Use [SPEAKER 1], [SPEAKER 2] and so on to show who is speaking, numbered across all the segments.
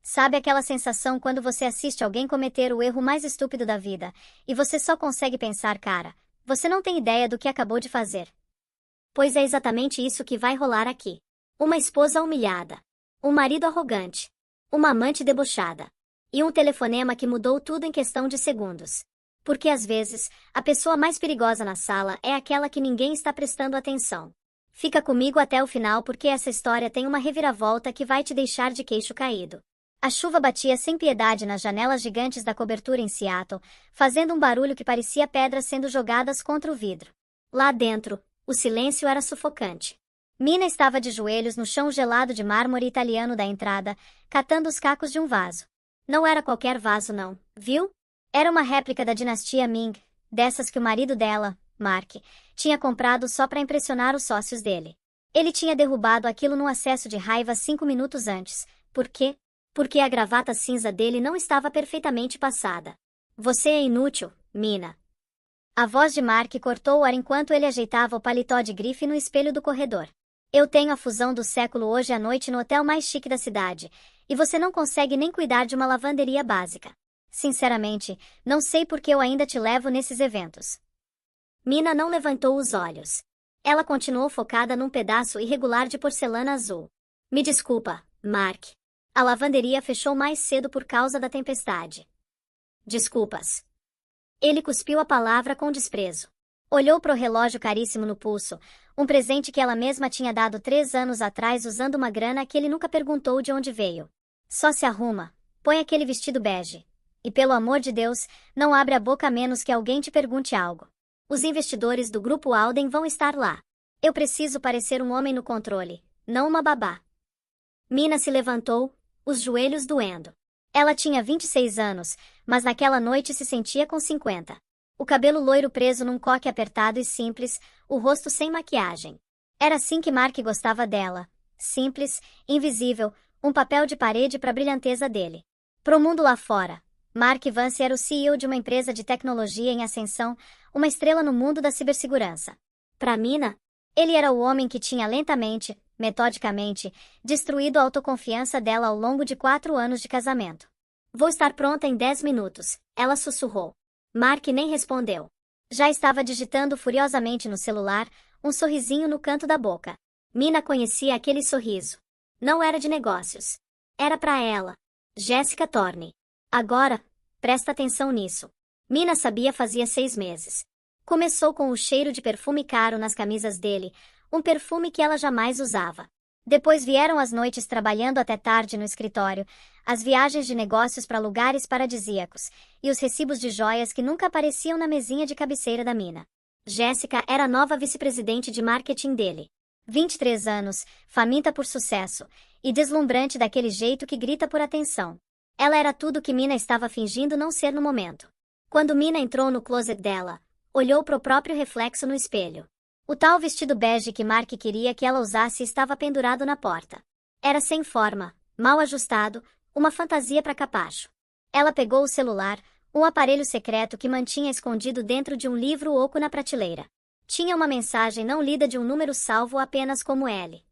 [SPEAKER 1] Sabe aquela sensação quando você assiste alguém cometer o erro mais estúpido da vida, e você só consegue pensar, cara, você não tem ideia do que acabou de fazer. Pois é exatamente isso que vai rolar aqui. Uma esposa humilhada. Um marido arrogante. Uma amante debochada. E um telefonema que mudou tudo em questão de segundos. Porque às vezes, a pessoa mais perigosa na sala é aquela que ninguém está prestando atenção. Fica comigo até o final porque essa história tem uma reviravolta que vai te deixar de queixo caído. A chuva batia sem piedade nas janelas gigantes da cobertura em Seattle, fazendo um barulho que parecia pedras sendo jogadas contra o vidro. Lá dentro, o silêncio era sufocante. Mina estava de joelhos no chão gelado de mármore italiano da entrada, catando os cacos de um vaso. Não era qualquer vaso não, viu? Era uma réplica da dinastia Ming, dessas que o marido dela, Mark, tinha comprado só para impressionar os sócios dele. Ele tinha derrubado aquilo num acesso de raiva 5 minutos antes. Por quê? Porque a gravata cinza dele não estava perfeitamente passada. Você é inútil, Mina. A voz de Mark cortou o ar enquanto ele ajeitava o paletó de grife no espelho do corredor. Eu tenho a fusão do século hoje à noite no hotel mais chique da cidade, e você não consegue nem cuidar de uma lavanderia básica. Sinceramente, não sei por que eu ainda te levo nesses eventos. Mina não levantou os olhos. Ela continuou focada num pedaço irregular de porcelana azul. Me desculpa, Mark. A lavanderia fechou mais cedo por causa da tempestade. Desculpas. Ele cuspiu a palavra com desprezo. Olhou para o relógio caríssimo no pulso, um presente que ela mesma tinha dado 3 anos atrás usando uma grana que ele nunca perguntou de onde veio. Só se arruma, põe aquele vestido bege. E pelo amor de Deus, não abre a boca a menos que alguém te pergunte algo. Os investidores do Grupo Alden vão estar lá. Eu preciso parecer um homem no controle, não uma babá. Mina se levantou, os joelhos doendo. Ela tinha 26 anos, mas naquela noite se sentia com 50. O cabelo loiro preso num coque apertado e simples, o rosto sem maquiagem. Era assim que Mark gostava dela. Simples, invisível, um papel de parede para a brilhanteza dele. Pro mundo lá fora, Mark Vance era o CEO de uma empresa de tecnologia em ascensão, uma estrela no mundo da cibersegurança. Para Mina, ele era o homem que tinha lentamente, metodicamente, destruído a autoconfiança dela ao longo de 4 anos de casamento. Vou estar pronta em 10 minutos, ela sussurrou. Mark nem respondeu. Já estava digitando furiosamente no celular, um sorrisinho no canto da boca. Mina conhecia aquele sorriso. Não era de negócios. Era para ela. Jessica Thorne. Agora, presta atenção nisso. Mina sabia fazia 6 meses. Começou com o cheiro de perfume caro nas camisas dele, um perfume que ela jamais usava. Depois vieram as noites trabalhando até tarde no escritório, as viagens de negócios para lugares paradisíacos, e os recibos de joias que nunca apareciam na mesinha de cabeceira da Mina. Jéssica era a nova vice-presidente de marketing dele. 23 anos, faminta por sucesso, e deslumbrante daquele jeito que grita por atenção. Ela era tudo que Mina estava fingindo não ser no momento. Quando Mina entrou no closet dela, olhou para o próprio reflexo no espelho. O tal vestido bege que Mark queria que ela usasse estava pendurado na porta. Era sem forma, mal ajustado, uma fantasia para capacho. Ela pegou o celular, um aparelho secreto que mantinha escondido dentro de um livro oco na prateleira. Tinha uma mensagem não lida de um número salvo apenas como L.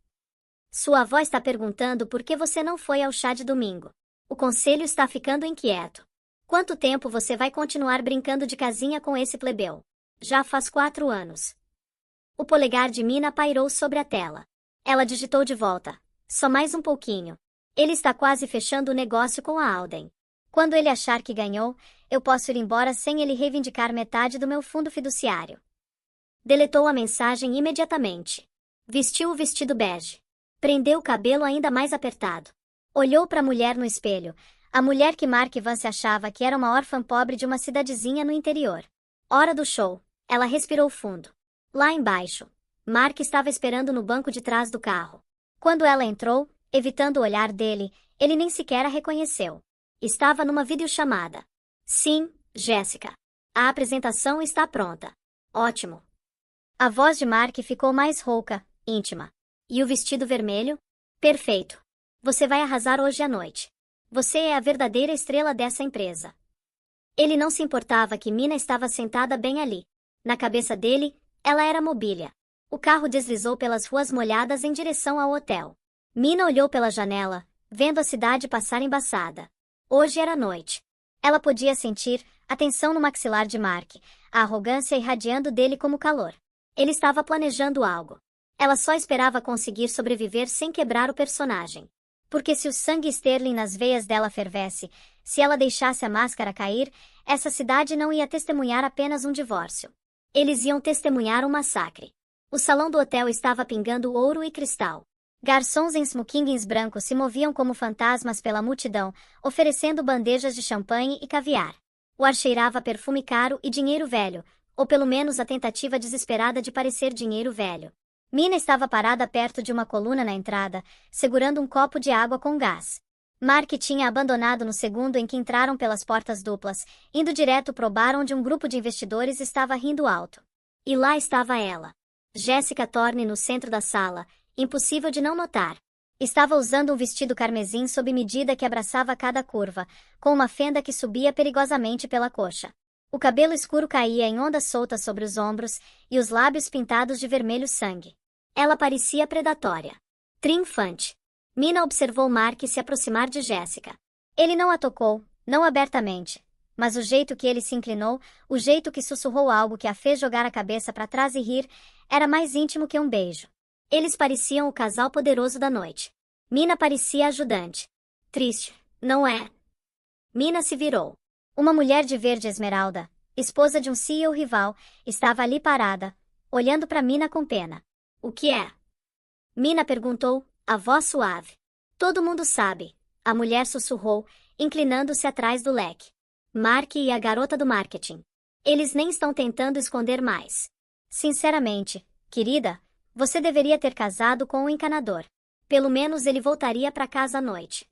[SPEAKER 1] Sua avó está perguntando por que você não foi ao chá de domingo. O conselho está ficando inquieto. Quanto tempo você vai continuar brincando de casinha com esse plebeu? Já faz 4 anos. O polegar de Mina pairou sobre a tela. Ela digitou de volta. Só mais um pouquinho. Ele está quase fechando o negócio com a Alden. Quando ele achar que ganhou, eu posso ir embora sem ele reivindicar metade do meu fundo fiduciário. Deletou a mensagem imediatamente. Vestiu o vestido bege. Prendeu o cabelo ainda mais apertado. Olhou para a mulher no espelho, a mulher que Mark Vance achava que era uma órfã pobre de uma cidadezinha no interior. Hora do show. Ela respirou fundo. Lá embaixo, Mark estava esperando no banco de trás do carro. Quando ela entrou, evitando o olhar dele, ele nem sequer a reconheceu. Estava numa videochamada. Sim, Jéssica. A apresentação está pronta. Ótimo. A voz de Mark ficou mais rouca, íntima. E o vestido vermelho? Perfeito. Você vai arrasar hoje à noite. Você é a verdadeira estrela dessa empresa. Ele não se importava que Mina estava sentada bem ali. Na cabeça dele, ela era mobília. O carro deslizou pelas ruas molhadas em direção ao hotel. Mina olhou pela janela, vendo a cidade passar embaçada. Hoje era noite. Ela podia sentir a tensão no maxilar de Mark, a arrogância irradiando dele como calor. Ele estava planejando algo. Ela só esperava conseguir sobreviver sem quebrar o personagem. Porque se o sangue Sterling nas veias dela fervesse, se ela deixasse a máscara cair, essa cidade não ia testemunhar apenas um divórcio. Eles iam testemunhar um massacre. O salão do hotel estava pingando ouro e cristal. Garçons em smokings brancos se moviam como fantasmas pela multidão, oferecendo bandejas de champanhe e caviar. O ar cheirava perfume caro e dinheiro velho, ou pelo menos a tentativa desesperada de parecer dinheiro velho. Mina estava parada perto de uma coluna na entrada, segurando um copo de água com gás. Mark tinha abandonado no segundo em que entraram pelas portas duplas, indo direto pro bar onde um grupo de investidores estava rindo alto. E lá estava ela. Jessica Thorne no centro da sala, impossível de não notar. Estava usando um vestido carmesim sob medida que abraçava cada curva, com uma fenda que subia perigosamente pela coxa. O cabelo escuro caía em ondas soltas sobre os ombros, e os lábios pintados de vermelho sangue. Ela parecia predatória. Triunfante. Mina observou Mark se aproximar de Jessica. Ele não a tocou, não abertamente, mas o jeito que ele se inclinou, o jeito que sussurrou algo que a fez jogar a cabeça para trás e rir, era mais íntimo que um beijo. Eles pareciam o casal poderoso da noite. Mina parecia ajudante. Triste, não é? Mina se virou. Uma mulher de verde esmeralda, esposa de um CEO rival, estava ali parada, olhando para Mina com pena. O que é? Mina perguntou, a voz suave. Todo mundo sabe, a mulher sussurrou, inclinando-se atrás do leque. Mark e a garota do marketing. Eles nem estão tentando esconder mais. Sinceramente, querida, você deveria ter casado com o encanador. Pelo menos ele voltaria para casa à noite.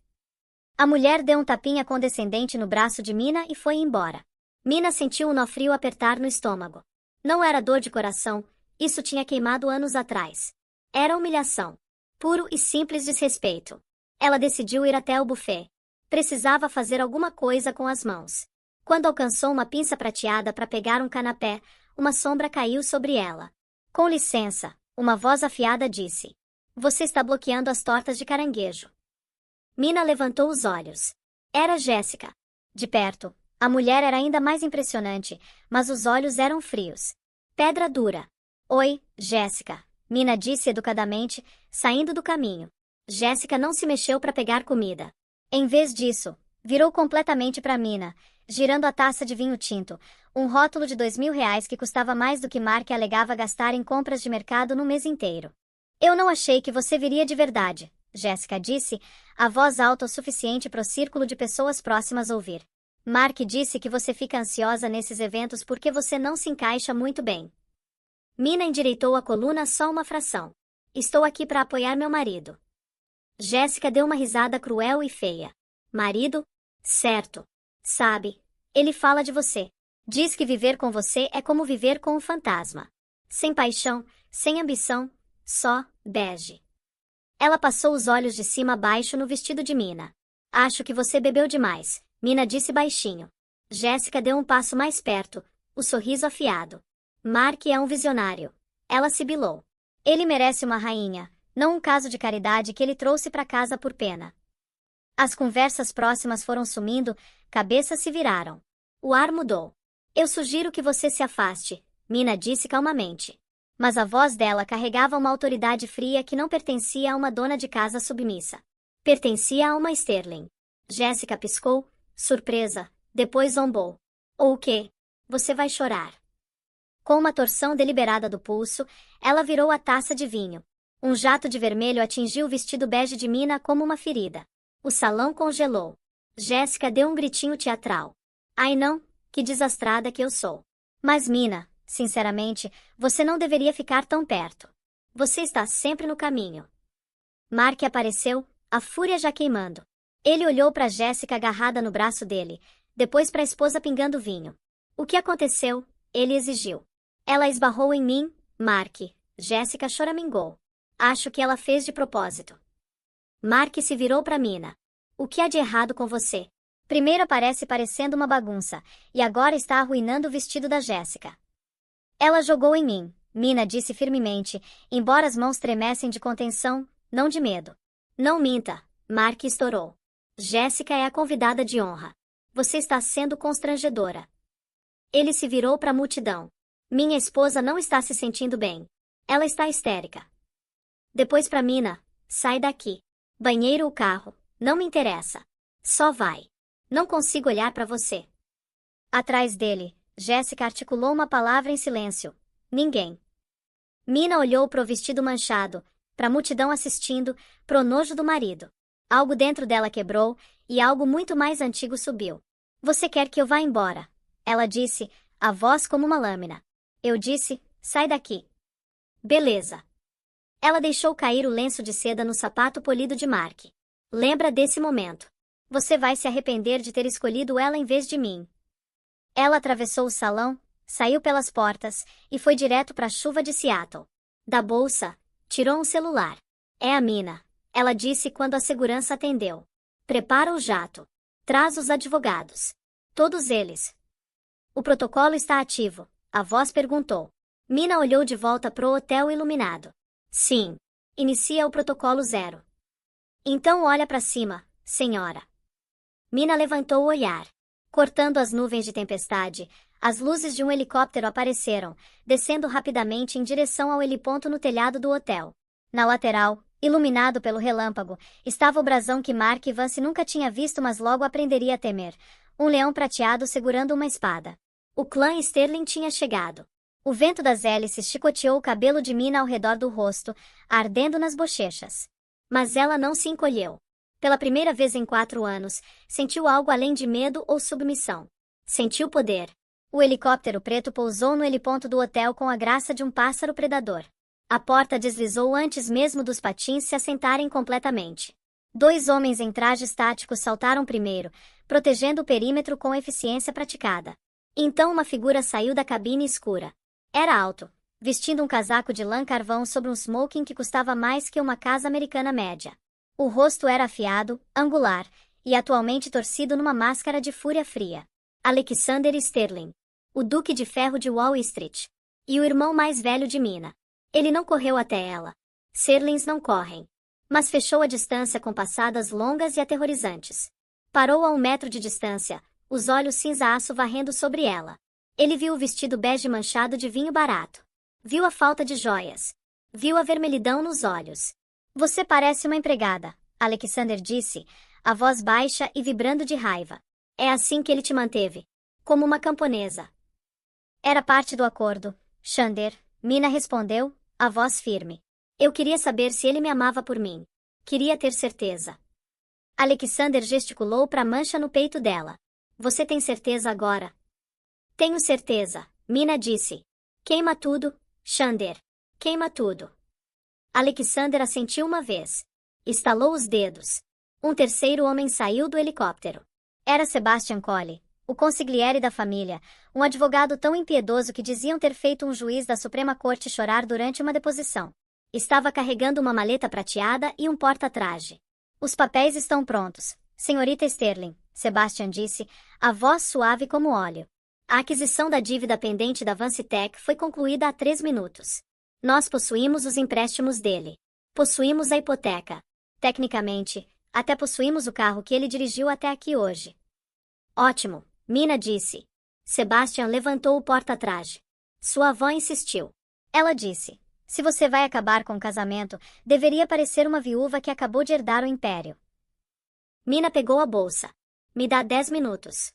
[SPEAKER 1] A mulher deu um tapinha condescendente no braço de Mina e foi embora. Mina sentiu um nó frio apertar no estômago. Não era dor de coração, isso tinha queimado anos atrás. Era humilhação. Puro e simples desrespeito. Ela decidiu ir até o buffet. Precisava fazer alguma coisa com as mãos. Quando alcançou uma pinça prateada para pegar um canapé, uma sombra caiu sobre ela. Com licença, uma voz afiada disse. Você está bloqueando as tortas de caranguejo. Mina levantou os olhos. Era Jessica. De perto, a mulher era ainda mais impressionante, mas os olhos eram frios. Pedra dura. Oi, Jessica, Mina disse educadamente, saindo do caminho. Jessica não se mexeu para pegar comida. Em vez disso, virou completamente para Mina, girando a taça de vinho tinto, um rótulo de R$ 2.000 que custava mais do que Mark alegava gastar em compras de mercado no mês inteiro. Eu não achei que você viria de verdade, Jessica disse, a voz alta o suficiente para o círculo de pessoas próximas ouvir. Mark disse que você fica ansiosa nesses eventos porque você não se encaixa muito bem. Mina endireitou a coluna só uma fração. Estou aqui para apoiar meu marido. Jessica deu uma risada cruel e feia. Marido? Certo. Sabe, ele fala de você. Diz que viver com você é como viver com um fantasma. Sem paixão, sem ambição, só bege. Ela passou os olhos de cima a baixo no vestido de Mina. Acho que você bebeu demais, Mina disse baixinho. Jessica deu um passo mais perto, o sorriso afiado. Mark é um visionário. Ela sibilou. Ele merece uma rainha, não um caso de caridade que ele trouxe para casa por pena. As conversas próximas foram sumindo, cabeças se viraram. O ar mudou. Eu sugiro que você se afaste, Mina disse calmamente. Mas a voz dela carregava uma autoridade fria que não pertencia a uma dona de casa submissa. Pertencia a uma Sterling. Jessica piscou, surpresa, depois zombou. Ou o quê? Você vai chorar. Com uma torção deliberada do pulso, ela virou a taça de vinho. Um jato de vermelho atingiu o vestido bege de Mina como uma ferida. O salão congelou. Jessica deu um gritinho teatral. Ai não, que desastrada que eu sou. Mas Mina, sinceramente, você não deveria ficar tão perto. Você está sempre no caminho. Mark apareceu, a fúria já queimando. Ele olhou para Jessica agarrada no braço dele, depois para a esposa pingando vinho. O que aconteceu? Ele exigiu. Ela esbarrou em mim, Mark. Jessica choramingou. Acho que ela fez de propósito. Mark se virou para Mina. O que há de errado com você? Primeiro aparece parecendo uma bagunça, e agora está arruinando o vestido da Jessica. Ela jogou em mim, Mina disse firmemente, embora as mãos tremessem de contenção, não de medo. Não minta, Mark estourou. Jéssica é a convidada de honra. Você está sendo constrangedora. Ele se virou para a multidão. Minha esposa não está se sentindo bem. Ela está histérica. Depois para Mina, sai daqui. Banheiro ou carro, não me interessa. Só vai. Não consigo olhar para você. Atrás dele, Jéssica articulou uma palavra em silêncio. Ninguém. Mina olhou pro vestido manchado, pra multidão assistindo, pro nojo do marido. Algo dentro dela quebrou, e algo muito mais antigo subiu. Você quer que eu vá embora? Ela disse, a voz como uma lâmina. Eu disse, sai daqui. Beleza. Ela deixou cair o lenço de seda no sapato polido de Mark. Lembra desse momento. Você vai se arrepender de ter escolhido ela em vez de mim. Ela atravessou o salão, saiu pelas portas, e foi direto para a chuva de Seattle. Da bolsa, tirou um celular. É a Mina, ela disse quando a segurança atendeu. Prepara o jato. Traz os advogados. Todos eles. O protocolo está ativo, a voz perguntou. Mina olhou de volta pro hotel iluminado. Sim. Inicia o protocolo 0. Então olha para cima, senhora. Mina levantou o olhar. Cortando as nuvens de tempestade, as luzes de um helicóptero apareceram, descendo rapidamente em direção ao heliponto no telhado do hotel. Na lateral, iluminado pelo relâmpago, estava o brasão que Mark Vance nunca tinha visto, mas logo aprenderia a temer. Um leão prateado segurando uma espada. O clã Sterling tinha chegado. O vento das hélices chicoteou o cabelo de Mina ao redor do rosto, ardendo nas bochechas. Mas ela não se encolheu. Pela primeira vez em 4 anos, sentiu algo além de medo ou submissão. Sentiu poder. O helicóptero preto pousou no heliponto do hotel com a graça de um pássaro predador. A porta deslizou antes mesmo dos patins se assentarem completamente. 2 homens em trajes táticos saltaram primeiro, protegendo o perímetro com eficiência praticada. Então uma figura saiu da cabine escura. Era alto, vestindo um casaco de lã carvão sobre um smoking que custava mais que uma casa americana média. O rosto era afiado, angular, e atualmente torcido numa máscara de fúria fria. Alexander Sterling. O Duque de Ferro de Wall Street. E o irmão mais velho de Mina. Ele não correu até ela. Sterlings não correm. Mas fechou a distância com passadas longas e aterrorizantes. Parou a 1 metro de distância, os olhos cinza-aço varrendo sobre ela. Ele viu o vestido bege manchado de vinho barato. Viu a falta de joias. Viu a vermelhidão nos olhos. Você parece uma empregada, Alexander disse, a voz baixa e vibrando de raiva. É assim que ele te manteve. Como uma camponesa. Era parte do acordo, Xander, Mina respondeu, a voz firme. Eu queria saber se ele me amava por mim. Queria ter certeza. Alexander gesticulou para a mancha no peito dela. Você tem certeza agora? Tenho certeza, Mina disse. Queima tudo, Xander. Queima tudo. Alexander assentiu uma vez. Estalou os dedos. Um terceiro homem saiu do helicóptero. Era Sebastian Colley, o consigliere da família, um advogado tão impiedoso que diziam ter feito um juiz da Suprema Corte chorar durante uma deposição. Estava carregando uma maleta prateada e um porta-traje. Os papéis estão prontos, senhorita Sterling, Sebastian disse, a voz suave como óleo. A aquisição da dívida pendente da VanceTech foi concluída há 3 minutos. Nós possuímos os empréstimos dele. Possuímos a hipoteca. Tecnicamente, até possuímos o carro que ele dirigiu até aqui hoje. Ótimo, Mina disse. Sebastian levantou o porta-traje. Sua avó insistiu. Ela disse, se você vai acabar com o casamento, deveria parecer uma viúva que acabou de herdar o império. Mina pegou a bolsa. Me dá 10 minutos.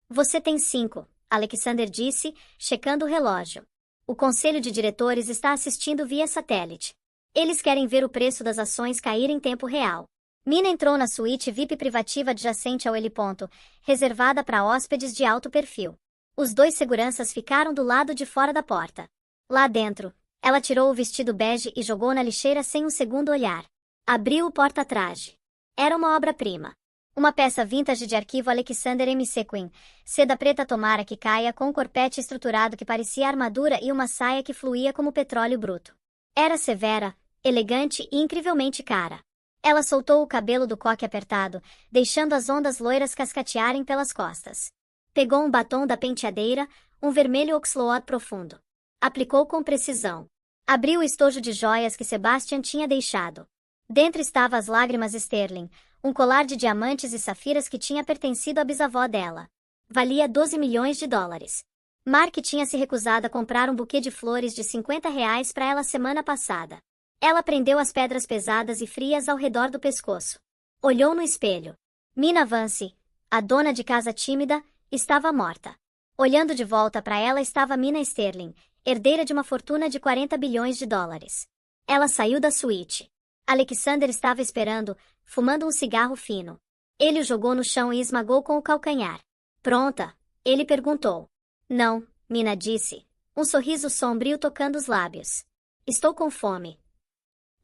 [SPEAKER 1] Você tem 5, Alexander disse, checando o relógio. O conselho de diretores está assistindo via satélite. Eles querem ver o preço das ações cair em tempo real. Mina entrou na suíte VIP privativa adjacente ao heliponto, reservada para hóspedes de alto perfil. Os 2 seguranças ficaram do lado de fora da porta. Lá dentro, ela tirou o vestido bege e jogou na lixeira sem um segundo olhar. Abriu o porta-traje. Era uma obra-prima. Uma peça vintage de arquivo Alexander McQueen, seda preta tomara que caia com um corpete estruturado que parecia armadura e uma saia que fluía como petróleo bruto. Era severa, elegante e incrivelmente cara. Ela soltou o cabelo do coque apertado, deixando as ondas loiras cascatearem pelas costas. Pegou um batom da penteadeira, um vermelho oxload profundo. Aplicou com precisão. Abriu o estojo de joias que Sebastian tinha deixado. Dentro estava as lágrimas Sterling, um colar de diamantes e safiras que tinha pertencido à bisavó dela. Valia 12 milhões de dólares. Mark tinha se recusado a comprar um buquê de flores de R$ 50 para ela semana passada. Ela prendeu as pedras pesadas e frias ao redor do pescoço. Olhou no espelho. Mina Vance, a dona de casa tímida, estava morta. Olhando de volta para ela estava Mina Sterling, herdeira de uma fortuna de 40 bilhões de dólares. Ela saiu da suíte. Alexander estava esperando, fumando um cigarro fino. Ele o jogou no chão e esmagou com o calcanhar. Pronta? Ele perguntou. Não, Mina disse, um sorriso sombrio tocando os lábios. Estou com fome.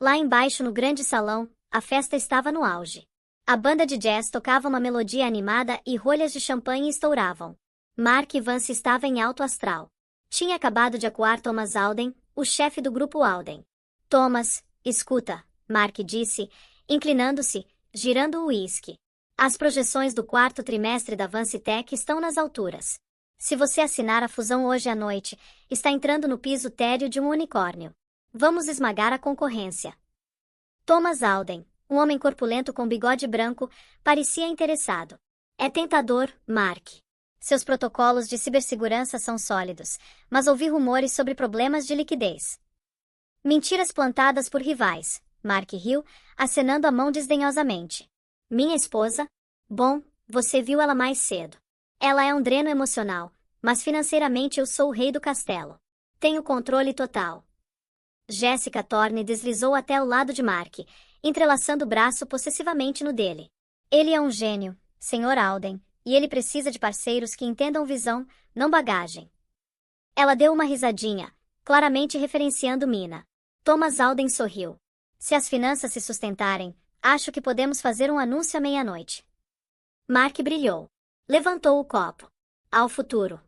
[SPEAKER 1] Lá embaixo no grande salão, a festa estava no auge. A banda de jazz tocava uma melodia animada e rolhas de champanhe estouravam. Mark Vance estava em alto astral. Tinha acabado de acuar Thomas Alden, o chefe do grupo Alden. Thomas, escuta, Mark disse, inclinando-se, girando o uísque. As projeções do quarto trimestre da Vance Tech estão nas alturas. Se você assinar a fusão hoje à noite, está entrando no piso térreo de um unicórnio. Vamos esmagar a concorrência. Thomas Alden, um homem corpulento com bigode branco, parecia interessado. É tentador, Mark. Seus protocolos de cibersegurança são sólidos, mas ouvi rumores sobre problemas de liquidez. Mentiras plantadas por rivais, Mark riu, acenando a mão desdenhosamente. Minha esposa? Bom, você viu ela mais cedo. Ela é um dreno emocional, mas financeiramente eu sou o rei do castelo. Tenho controle total. Jessica Thorne deslizou até o lado de Mark, entrelaçando o braço possessivamente no dele. Ele é um gênio, Sr. Alden, e ele precisa de parceiros que entendam visão, não bagagem. Ela deu uma risadinha, claramente referenciando Mina. Thomas Alden sorriu. Se as finanças se sustentarem, acho que podemos fazer um anúncio à meia-noite. Mark brilhou. Levantou o copo. Ao futuro.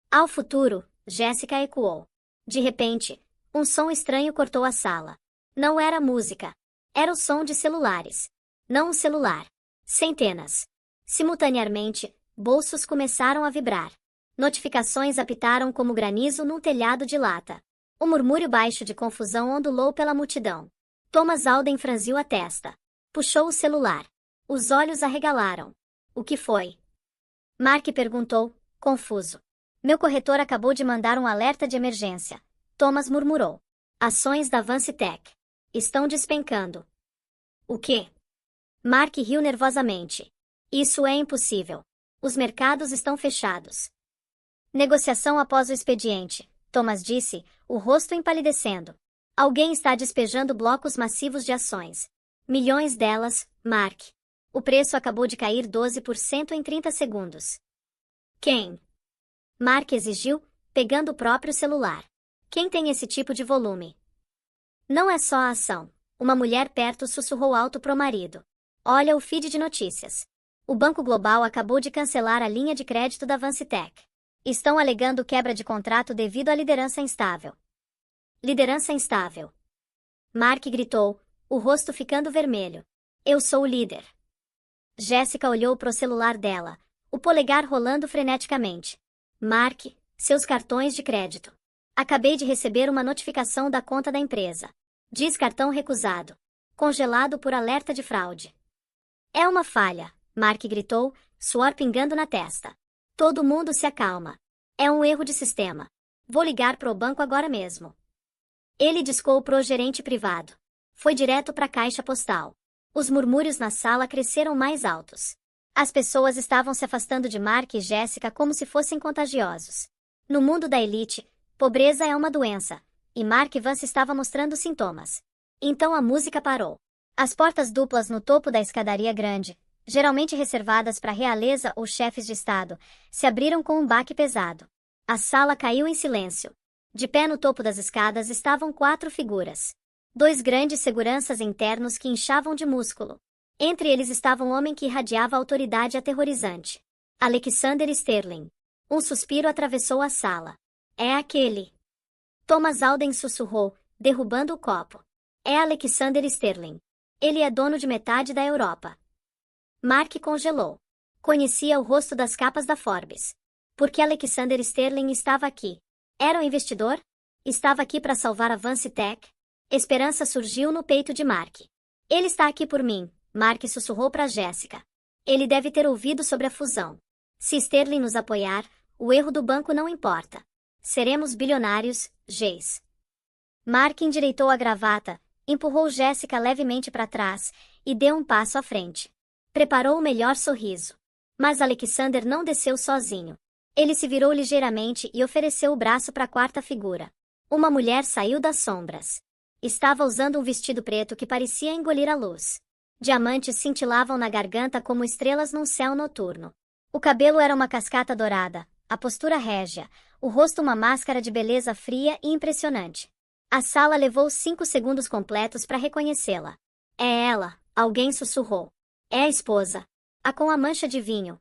[SPEAKER 1] Ao futuro, Jessica ecoou. De repente, um som estranho cortou a sala. Não era música. Era o som de celulares. Não um celular. Centenas. Simultaneamente, bolsos começaram a vibrar. Notificações apitaram como granizo num telhado de lata. Um murmúrio baixo de confusão ondulou pela multidão. Thomas Alden franziu a testa. Puxou o celular. Os olhos arregalaram. O que foi? Mark perguntou, confuso. Meu corretor acabou de mandar um alerta de emergência. Thomas murmurou. Ações da Vance Tech estão despencando. O quê? Mark riu nervosamente. Isso é impossível. Os mercados estão fechados. Negociação após o expediente, Thomas disse, o rosto empalidecendo. Alguém está despejando blocos massivos de ações. Milhões delas, Mark. O preço acabou de cair 12% em 30 segundos. Quem? Mark exigiu, pegando o próprio celular. Quem tem esse tipo de volume? Não é só a ação. Uma mulher perto sussurrou alto pro marido. Olha o feed de notícias. O Banco Global acabou de cancelar a linha de crédito da Vance Tech. Estão alegando quebra de contrato devido à liderança instável. Liderança instável. Mark gritou, o rosto ficando vermelho. Eu sou o líder. Jessica olhou pro celular dela, o polegar rolando freneticamente. Mark, seus cartões de crédito. Acabei de receber uma notificação da conta da empresa. Diz cartão recusado. Congelado por alerta de fraude. É uma falha, Mark gritou, suor pingando na testa. Todo mundo se acalma. É um erro de sistema. Vou ligar pro banco agora mesmo. Ele discou pro gerente privado. Foi direto pra caixa postal. Os murmúrios na sala cresceram mais altos. As pessoas estavam se afastando de Mark e Jessica como se fossem contagiosos. No mundo da elite, pobreza é uma doença, e Mark Vance estava mostrando sintomas. Então a música parou. As portas duplas no topo da escadaria grande, geralmente reservadas para realeza ou chefes de estado, se abriram com um baque pesado. A sala caiu em silêncio. De pé no topo das escadas estavam 4 figuras. 2 grandes seguranças internos que inchavam de músculo. Entre eles estava um homem que irradiava autoridade aterrorizante. Alexander Sterling. Um suspiro atravessou a sala. É aquele. Thomas Alden sussurrou, derrubando o copo. É Alexander Sterling. Ele é dono de metade da Europa. Mark congelou. Conhecia o rosto das capas da Forbes. Porque Alexander Sterling estava aqui. Era um investidor? Estava aqui para salvar a Vance Tech? Esperança surgiu no peito de Mark. Ele está aqui por mim, Mark sussurrou para Jéssica. Ele deve ter ouvido sobre a fusão. Se Sterling nos apoiar, o erro do banco não importa. Seremos bilionários, Jace. Mark endireitou a gravata, empurrou Jéssica levemente para trás e deu um passo à frente. Preparou o melhor sorriso. Mas Alexander não desceu sozinho. Ele se virou ligeiramente e ofereceu o braço para a quarta figura. Uma mulher saiu das sombras. Estava usando um vestido preto que parecia engolir a luz. Diamantes cintilavam na garganta como estrelas num céu noturno. O cabelo era uma cascata dourada, a postura régia, o rosto uma máscara de beleza fria e impressionante. A sala levou 5 segundos completos para reconhecê-la. É ela, alguém sussurrou. É a esposa. A com a mancha de vinho.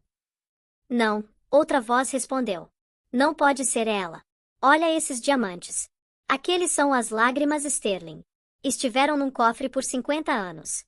[SPEAKER 1] Não, outra voz respondeu. Não pode ser ela. Olha esses diamantes. Aqueles são as lágrimas Sterling. Estiveram num cofre por 50 anos.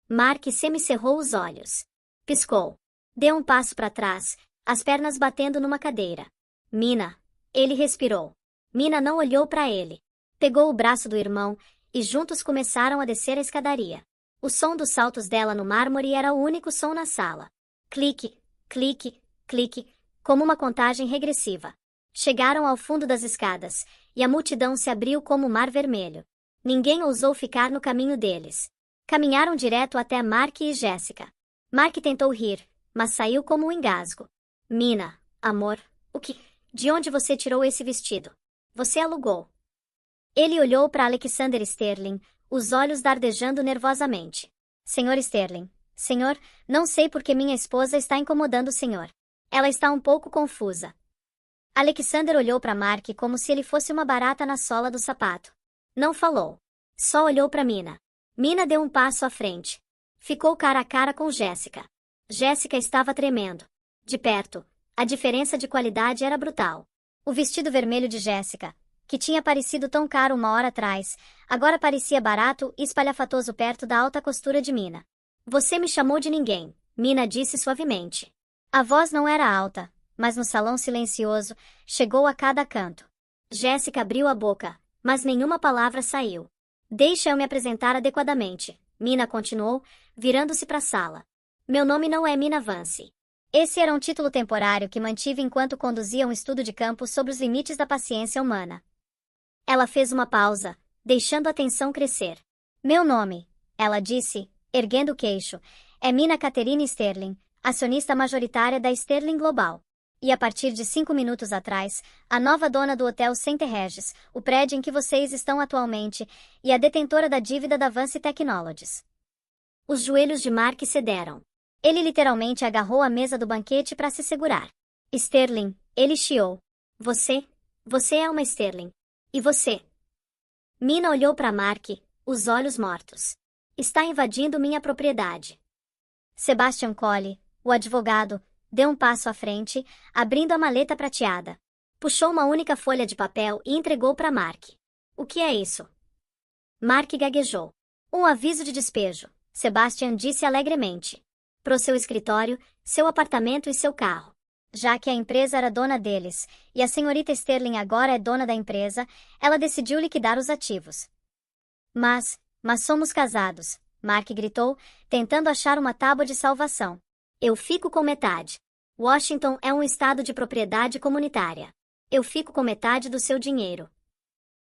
[SPEAKER 1] Mark semicerrou os olhos. Piscou. Deu um passo para trás, as pernas batendo numa cadeira. Mina. Ele respirou. Mina não olhou para ele. Pegou o braço do irmão, e juntos começaram a descer a escadaria. O som dos saltos dela no mármore era o único som na sala. Clique, clique, clique, como uma contagem regressiva. Chegaram ao fundo das escadas, e a multidão se abriu como o mar vermelho. Ninguém ousou ficar no caminho deles. Caminharam direto até Mark e Jéssica. Mark tentou rir, mas saiu como um engasgo. Mina, amor, o que? De onde você tirou esse vestido? Você alugou. Ele olhou para Alexander Sterling, os olhos dardejando nervosamente. Senhor Sterling, senhor, não sei por que minha esposa está incomodando o senhor. Ela está um pouco confusa. Alexander olhou para Mark como se ele fosse uma barata na sola do sapato. Não falou. Só olhou para Mina. Mina deu um passo à frente. Ficou cara a cara com Jéssica. Jéssica estava tremendo. De perto, a diferença de qualidade era brutal. O vestido vermelho de Jéssica, que tinha parecido tão caro uma hora atrás, agora parecia barato e espalhafatoso perto da alta costura de Mina. Você me chamou de ninguém, Mina disse suavemente. A voz não era alta, mas no salão silencioso, chegou a cada canto. Jéssica abriu a boca, mas nenhuma palavra saiu. Deixa eu me apresentar adequadamente, Mina continuou, virando-se para a sala. Meu nome não é Mina Vance. Esse era um título temporário que mantive enquanto conduzia um estudo de campo sobre os limites da paciência humana. Ela fez uma pausa, deixando a tensão crescer. Meu nome, ela disse, erguendo o queixo, é Mina Catherine Sterling, acionista majoritária da Sterling Global. E a partir de 5 minutos atrás, a nova dona do Hotel Center Regis, o prédio em que vocês estão atualmente, e a detentora da dívida da Vance Technologies. Os joelhos de Mark cederam. Ele literalmente agarrou a mesa do banquete para se segurar. Sterling, ele chiou. Você é uma Sterling. E você? Mina olhou para Mark, os olhos mortos. Está invadindo minha propriedade. Sebastian Collie, o advogado, deu um passo à frente, abrindo a maleta prateada. Puxou uma única folha de papel e entregou para Mark. O que é isso? Mark gaguejou. Um aviso de despejo, Sebastian disse alegremente. Pro seu escritório, seu apartamento e seu carro. Já que a empresa era dona deles, e a senhorita Sterling agora é dona da empresa, ela decidiu liquidar os ativos. Mas somos casados, Mark gritou, tentando achar uma tábua de salvação. Eu fico com metade. Washington é um estado de propriedade comunitária. Eu fico com metade do seu dinheiro.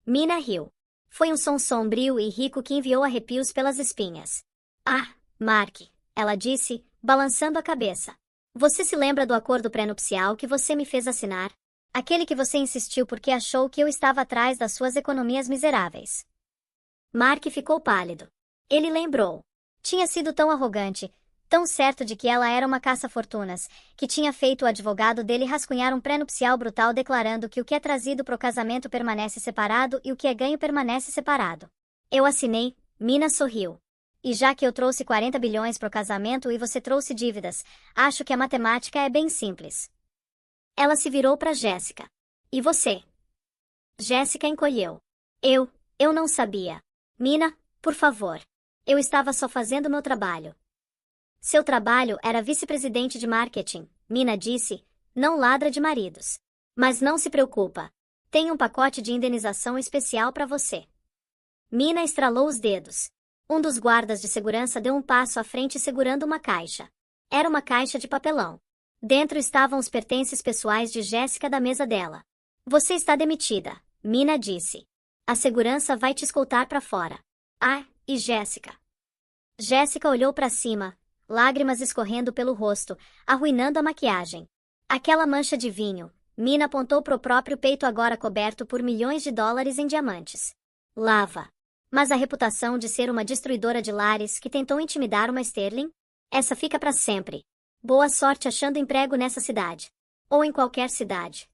[SPEAKER 1] Mina riu. Foi um som sombrio e rico que enviou arrepios pelas espinhas. Ah, Mark, ela disse, balançando a cabeça. Você se lembra do acordo pré-nupcial que você me fez assinar? Aquele que você insistiu porque achou que eu estava atrás das suas economias miseráveis. Mark ficou pálido. Ele lembrou. Tinha sido tão arrogante, tão certo de que ela era uma caça-fortunas, que tinha feito o advogado dele rascunhar um pré-nupcial brutal declarando que o que é trazido pro casamento permanece separado e o que é ganho permanece separado. Eu assinei, Mina sorriu. E já que eu trouxe 40 bilhões pro casamento e você trouxe dívidas, acho que a matemática é bem simples. Ela se virou para Jéssica. E você? Jéssica encolheu. Eu não sabia. Mina, por favor. Eu estava só fazendo meu trabalho. Seu trabalho era vice-presidente de marketing, Mina disse, não ladra de maridos. Mas não se preocupa. Tem um pacote de indenização especial para você. Mina estralou os dedos. Um dos guardas de segurança deu um passo à frente segurando uma caixa. Era uma caixa de papelão. Dentro estavam os pertences pessoais de Jéssica da mesa dela. Você está demitida, Mina disse. A segurança vai te escoltar para fora. Ah, e Jéssica? Jéssica olhou para cima, lágrimas escorrendo pelo rosto, arruinando a maquiagem. Aquela mancha de vinho, Mina apontou pro próprio peito agora coberto por milhões de dólares em diamantes. Lava. Mas a reputação de ser uma destruidora de lares que tentou intimidar uma Sterling? Essa fica para sempre. Boa sorte achando emprego nessa cidade. Ou em qualquer cidade.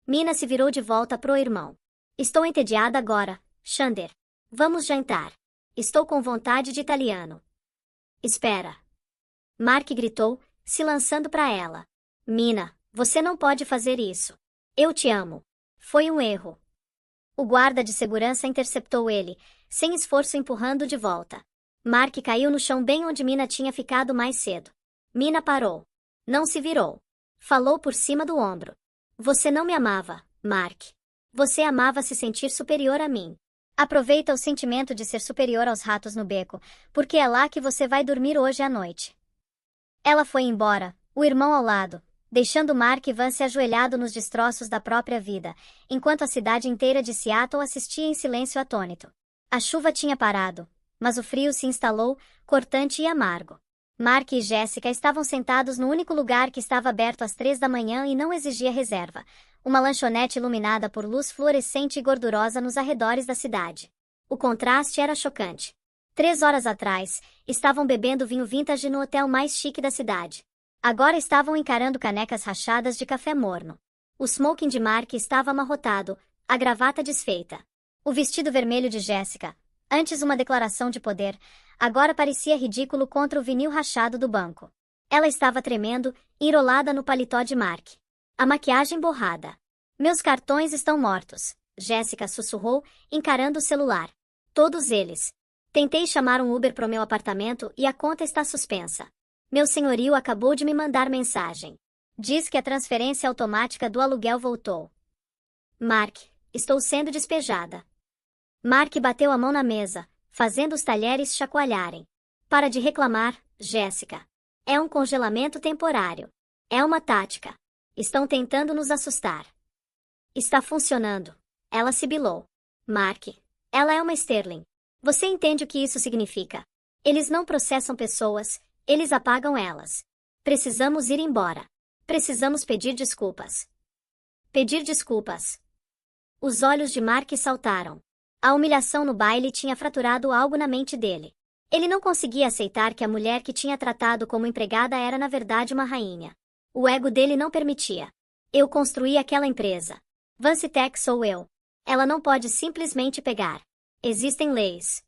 [SPEAKER 1] Mina se virou de volta pro irmão. Estou entediada agora, Xander. Vamos jantar. Estou com vontade de italiano. Espera. Mark gritou, se lançando para ela. Mina, você não pode fazer isso. Eu te amo. Foi um erro. O guarda de segurança interceptou ele, sem esforço empurrando de volta. Mark caiu no chão bem onde Mina tinha ficado mais cedo. Mina parou. Não se virou. Falou por cima do ombro. Você não me amava, Mark. Você amava se sentir superior a mim. Aproveita o sentimento de ser superior aos ratos no beco, porque é lá que você vai dormir hoje à noite. Ela foi embora, o irmão ao lado, deixando Mark e Vance ajoelhado nos destroços da própria vida, enquanto a cidade inteira de Seattle assistia em silêncio atônito. A chuva tinha parado, mas o frio se instalou, cortante e amargo. Mark e Jéssica estavam sentados no único lugar que estava aberto às 3 da manhã e não exigia reserva, uma lanchonete iluminada por luz fluorescente e gordurosa nos arredores da cidade. O contraste era chocante. 3 horas atrás, estavam bebendo vinho vintage no hotel mais chique da cidade. Agora estavam encarando canecas rachadas de café morno. O smoking de Mark estava amarrotado, a gravata desfeita. O vestido vermelho de Jéssica, antes uma declaração de poder, agora parecia ridículo contra o vinil rachado do banco. Ela estava tremendo, enrolada no paletó de Mark. A maquiagem borrada. Meus cartões estão mortos, Jéssica sussurrou, encarando o celular. Todos eles. Tentei chamar um Uber pro meu apartamento e a conta está suspensa. Meu senhorio acabou de me mandar mensagem. Diz que a transferência automática do aluguel voltou. Mark, estou sendo despejada. Mark bateu a mão na mesa, fazendo os talheres chacoalharem. Para de reclamar, Jéssica. É um congelamento temporário. É uma tática. Estão tentando nos assustar. Está funcionando. Ela sibilou. Mark, ela é uma Sterling. Você entende o que isso significa? Eles não processam pessoas, eles apagam elas. Precisamos ir embora. Precisamos pedir desculpas. Pedir desculpas. Os olhos de Mark saltaram. A humilhação no baile tinha fraturado algo na mente dele. Ele não conseguia aceitar que a mulher que tinha tratado como empregada era na verdade uma rainha. O ego dele não permitia. Eu construí aquela empresa. Vance Tech sou eu. Ela não pode simplesmente pegar. Existem leis.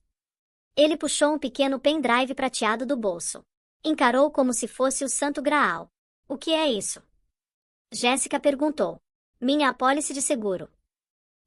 [SPEAKER 1] Ele puxou um pequeno pendrive prateado do bolso. Encarou como se fosse o Santo Graal. O que é isso? Jéssica perguntou. Minha apólice de seguro.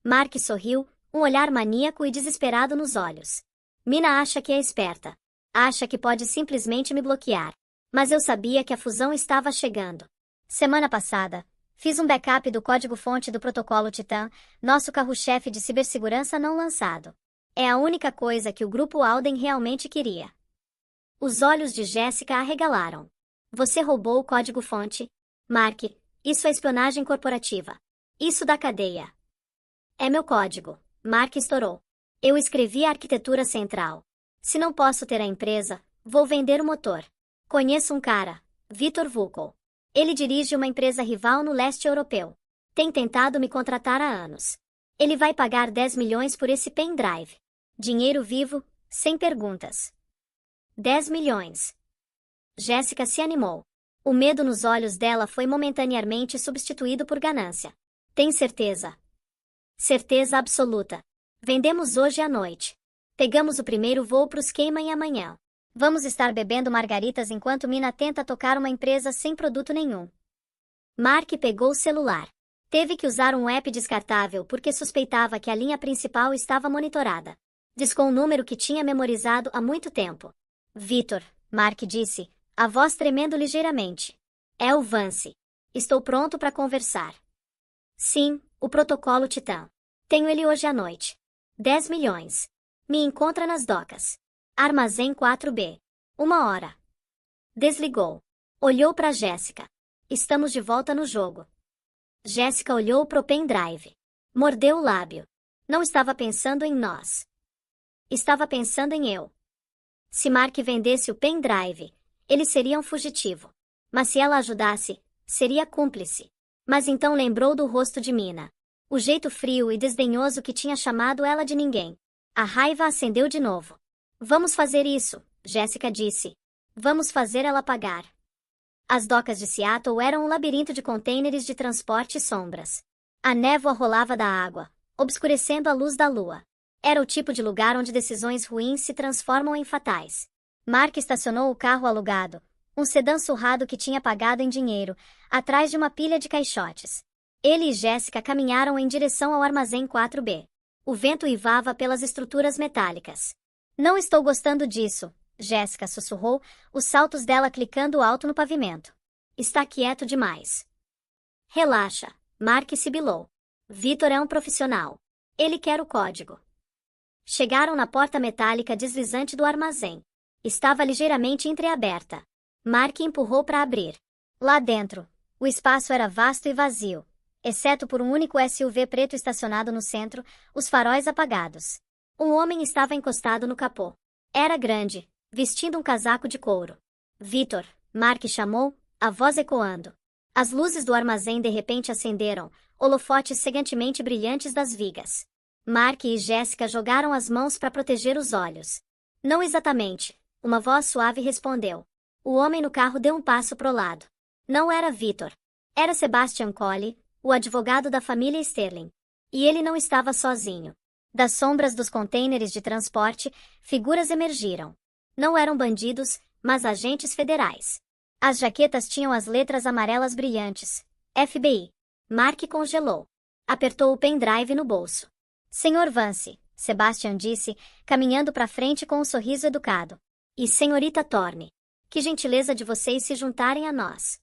[SPEAKER 1] Mark sorriu, um olhar maníaco e desesperado nos olhos. Mina acha que é esperta. Acha que pode simplesmente me bloquear. Mas eu sabia que a fusão estava chegando. Semana passada, fiz um backup do código-fonte do protocolo Titan, nosso carro-chefe de cibersegurança não lançado. É a única coisa que o grupo Alden realmente queria. Os olhos de Jéssica arregalaram. Você roubou o código-fonte? Mark, isso é espionagem corporativa. Isso da cadeia. É meu código. Mark estourou. Eu escrevi a arquitetura central. Se não posso ter a empresa, vou vender o motor. Conheço um cara, Vitor Vukol. Ele dirige uma empresa rival no leste europeu. Tem tentado me contratar há anos. Ele vai pagar 10 milhões por esse pendrive. Dinheiro vivo, sem perguntas. 10 milhões. Jéssica se animou. O medo nos olhos dela foi momentaneamente substituído por ganância. Tem certeza? Certeza absoluta. Vendemos hoje à noite. Pegamos o primeiro voo pros Cayman amanhã. Vamos estar bebendo margaritas enquanto Mina tenta tocar uma empresa sem produto nenhum. Mark pegou o celular. Teve que usar um app descartável porque suspeitava que a linha principal estava monitorada. Discou um número que tinha memorizado há muito tempo. Vitor, Mark disse, a voz tremendo ligeiramente. É o Vance. Estou pronto para conversar. Sim, o protocolo Titã. Tenho ele hoje à noite. 10 milhões. Me encontra nas docas. Armazém 4B. 1 hora. Desligou. Olhou para Jéssica. Estamos de volta no jogo. Jéssica olhou pro pendrive. Mordeu o lábio. Não estava pensando em nós. Estava pensando em eu. Se Mark vendesse o pendrive, ele seria um fugitivo. Mas se ela ajudasse, seria cúmplice. Mas então lembrou do rosto de Mina. O jeito frio e desdenhoso que tinha chamado ela de ninguém. A raiva acendeu de novo. Vamos fazer isso, Jéssica disse. Vamos fazer ela pagar. As docas de Seattle eram um labirinto de contêineres de transporte e sombras. A névoa rolava da água, obscurecendo a luz da lua. Era o tipo de lugar onde decisões ruins se transformam em fatais. Mark estacionou o carro alugado, um sedã surrado que tinha pagado em dinheiro, atrás de uma pilha de caixotes. Ele e Jéssica caminharam em direção ao armazém 4B. O vento uivava pelas estruturas metálicas. Não estou gostando disso, Jéssica sussurrou, os saltos dela clicando alto no pavimento. Está quieto demais. Relaxa, Mark sibilou. Victor é um profissional. Ele quer o código. Chegaram na porta metálica deslizante do armazém. Estava ligeiramente entreaberta. Mark empurrou para abrir. Lá dentro, o espaço era vasto e vazio, exceto por um único SUV preto estacionado no centro, os faróis apagados. Um homem estava encostado no capô. Era grande, vestindo um casaco de couro. Victor, Mark chamou, a voz ecoando. As luzes do armazém de repente acenderam, holofotes cegantemente brilhantes das vigas. Mark e Jéssica jogaram as mãos para proteger os olhos. Não exatamente, uma voz suave respondeu. O homem no carro deu um passo pro lado. Não era Victor. Era Sebastian Colley, o advogado da família Sterling. E ele não estava sozinho. Das sombras dos contêineres de transporte, figuras emergiram. Não eram bandidos, mas agentes federais. As jaquetas tinham as letras amarelas brilhantes. FBI. Mark congelou. Apertou o pendrive no bolso. Senhor Vance, Sebastian disse, caminhando para frente com um sorriso educado. E senhorita Thorne. Que gentileza de vocês se juntarem a nós.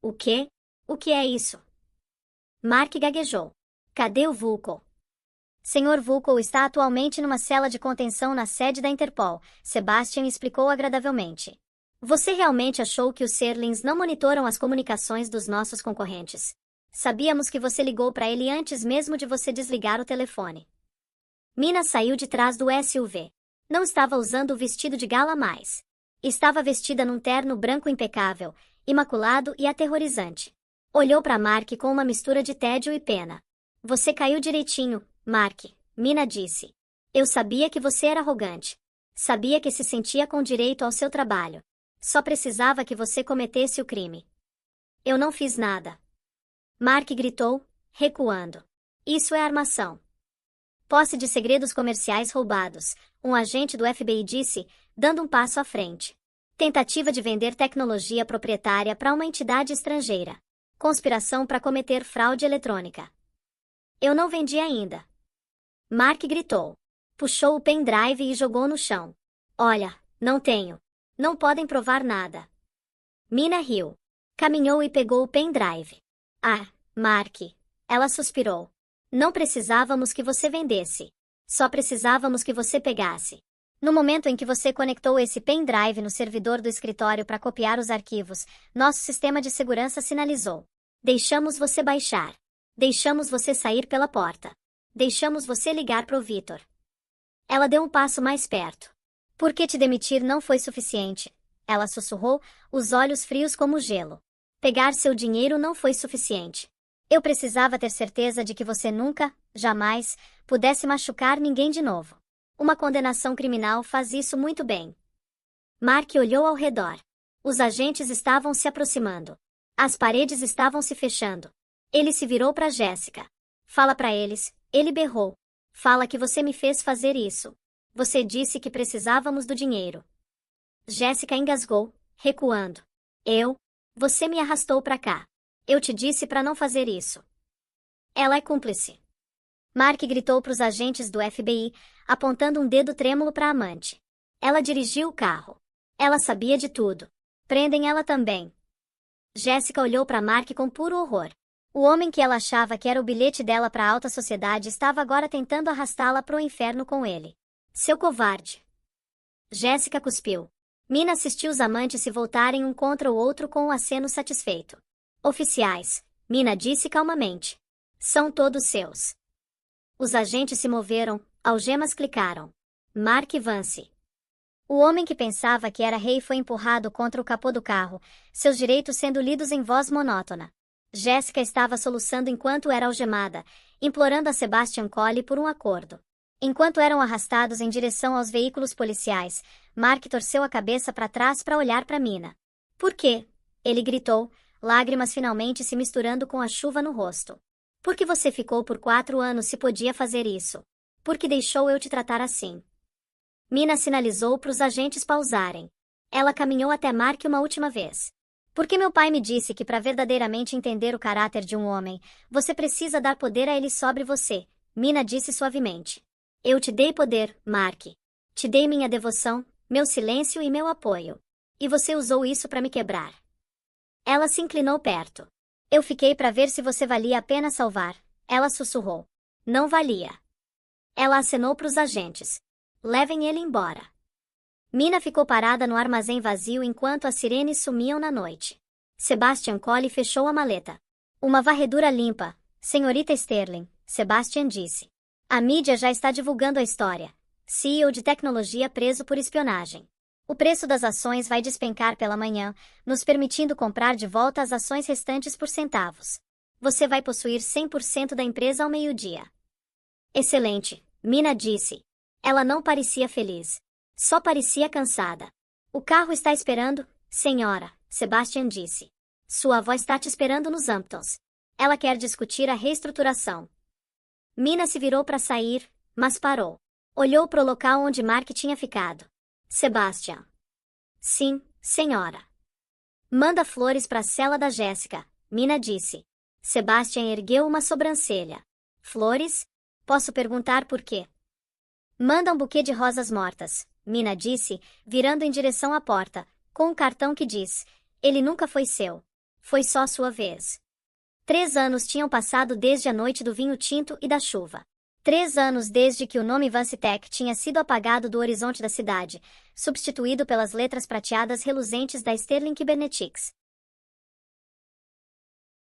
[SPEAKER 1] O quê? O que é isso? Mark gaguejou. Cadê o Vulko? Sr. Vulko está atualmente numa cela de contenção na sede da Interpol, Sebastian explicou agradavelmente. Você realmente achou que os Serlings não monitoram as comunicações dos nossos concorrentes? Sabíamos que você ligou para ele antes mesmo de você desligar o telefone. Mina saiu de trás do SUV. Não estava usando o vestido de gala mais. Estava vestida num terno branco impecável, imaculado e aterrorizante. Olhou para Mark com uma mistura de tédio e pena. Você caiu direitinho, Mark, Mina disse. Eu sabia que você era arrogante. Sabia que se sentia com direito ao seu trabalho. Só precisava que você cometesse o crime. Eu não fiz nada. Mark gritou, recuando. Isso é armação. Posse de segredos comerciais roubados, um agente do FBI disse, dando um passo à frente. Tentativa de vender tecnologia proprietária para uma entidade estrangeira. Conspiração para cometer fraude eletrônica. Eu não vendi ainda. Mark gritou. Puxou o pendrive e jogou no chão. Olha, não tenho. Não podem provar nada. Mina riu. Caminhou e pegou o pendrive. Ah, Mark. Ela suspirou. Não precisávamos que você vendesse. Só precisávamos que você pegasse. No momento em que você conectou esse pendrive no servidor do escritório para copiar os arquivos, nosso sistema de segurança sinalizou. Deixamos você baixar. Deixamos você sair pela porta. Deixamos você ligar pro Victor. Ela deu um passo mais perto. Por que te demitir não foi suficiente? Ela sussurrou, os olhos frios como gelo. Pegar seu dinheiro não foi suficiente. Eu precisava ter certeza de que você nunca, jamais, pudesse machucar ninguém de novo. Uma condenação criminal faz isso muito bem. Mark olhou ao redor. Os agentes estavam se aproximando. As paredes estavam se fechando. Ele se virou para Jéssica. Fala para eles, ele berrou. Fala que você me fez fazer isso. Você disse que precisávamos do dinheiro. Jéssica engasgou, recuando. Você me arrastou para cá. Eu te disse para não fazer isso. Ela é cúmplice. Mark gritou para os agentes do FBI, apontando um dedo trêmulo para a amante. Ela dirigiu o carro. Ela sabia de tudo. Prendem ela também. Jéssica olhou para Mark com puro horror. O homem que ela achava que era o bilhete dela para a alta sociedade estava agora tentando arrastá-la pro inferno com ele. Seu covarde. Jéssica cuspiu. Mina assistiu os amantes se voltarem um contra o outro com um aceno satisfeito. Oficiais, Mina disse calmamente. São todos seus. Os agentes se moveram, algemas clicaram. Mark Vance. O homem que pensava que era rei foi empurrado contra o capô do carro, seus direitos sendo lidos em voz monótona. Jéssica estava soluçando enquanto era algemada, implorando a Sebastian Cole por um acordo. Enquanto eram arrastados em direção aos veículos policiais, Mark torceu a cabeça para trás para olhar para Mina. Por quê? Ele gritou, lágrimas finalmente se misturando com a chuva no rosto. Por que você ficou por 4 anos se podia fazer isso? Por que deixou eu te tratar assim? Mina sinalizou para os agentes pausarem. Ela caminhou até Mark uma última vez. Porque meu pai me disse que para verdadeiramente entender o caráter de um homem, você precisa dar poder a ele sobre você, Mina disse suavemente. Eu te dei poder, Mark. Te dei minha devoção, meu silêncio e meu apoio. E você usou isso para me quebrar. Ela se inclinou perto. Eu fiquei para ver se você valia a pena salvar. Ela sussurrou. Não valia. Ela acenou para os agentes. Levem ele embora. Mina ficou parada no armazém vazio enquanto as sirenes sumiam na noite. Sebastian Cole fechou a maleta. Uma varredura limpa, senhorita Sterling, Sebastian disse. A mídia já está divulgando a história. CEO de tecnologia preso por espionagem. O preço das ações vai despencar pela manhã, nos permitindo comprar de volta as ações restantes por centavos. Você vai possuir 100% da empresa ao meio-dia. Excelente, Mina disse. Ela não parecia feliz. Só parecia cansada. O carro está esperando, senhora, Sebastian disse. Sua avó está te esperando nos Hamptons. Ela quer discutir a reestruturação. Mina se virou para sair, mas parou. Olhou para o local onde Mark tinha ficado. Sebastian. Sim, senhora. Manda flores para a cela da Jéssica, Mina disse. Sebastian ergueu uma sobrancelha. Flores? Posso perguntar por quê? Manda um buquê de rosas mortas, Mina disse, virando em direção à porta, com um cartão que diz, ele nunca foi seu. Foi só sua vez. 3 anos tinham passado desde a noite do vinho tinto e da chuva. 3 anos desde que o nome Vancitech tinha sido apagado do horizonte da cidade, substituído pelas letras prateadas reluzentes da Sterling Cybernetics.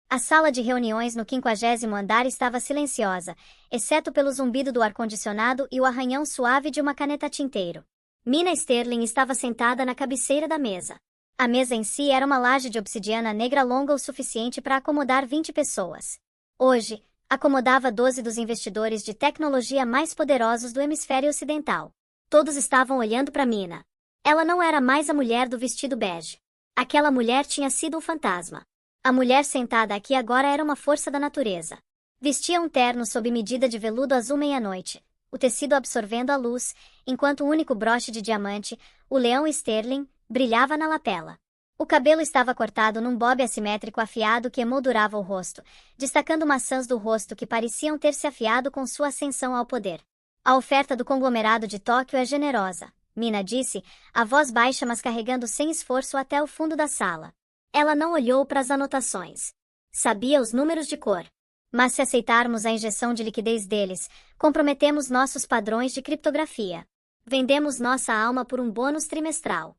[SPEAKER 1] A sala de reuniões no 50º andar estava silenciosa, exceto pelo zumbido do ar-condicionado e o arranhão suave de uma caneta tinteiro. Mina Sterling estava sentada na cabeceira da mesa. A mesa em si era uma laje de obsidiana negra longa o suficiente para acomodar 20 pessoas. Hoje, acomodava 12 dos investidores de tecnologia mais poderosos do hemisfério ocidental. Todos estavam olhando para Mina. Ela não era mais a mulher do vestido bege. Aquela mulher tinha sido um fantasma. A mulher sentada aqui agora era uma força da natureza. Vestia um terno sob medida de veludo azul meia-noite, o tecido absorvendo a luz, enquanto o único broche de diamante, o leão Sterling, brilhava na lapela. O cabelo estava cortado num bob assimétrico afiado que emoldurava o rosto, destacando maçãs do rosto que pareciam ter se afiado com sua ascensão ao poder. A oferta do conglomerado de Tóquio é generosa, Mina disse, a voz baixa mas carregando sem esforço até o fundo da sala. Ela não olhou para as anotações. Sabia os números de cor. Mas se aceitarmos a injeção de liquidez deles, comprometemos nossos padrões de criptografia. Vendemos nossa alma por um bônus trimestral.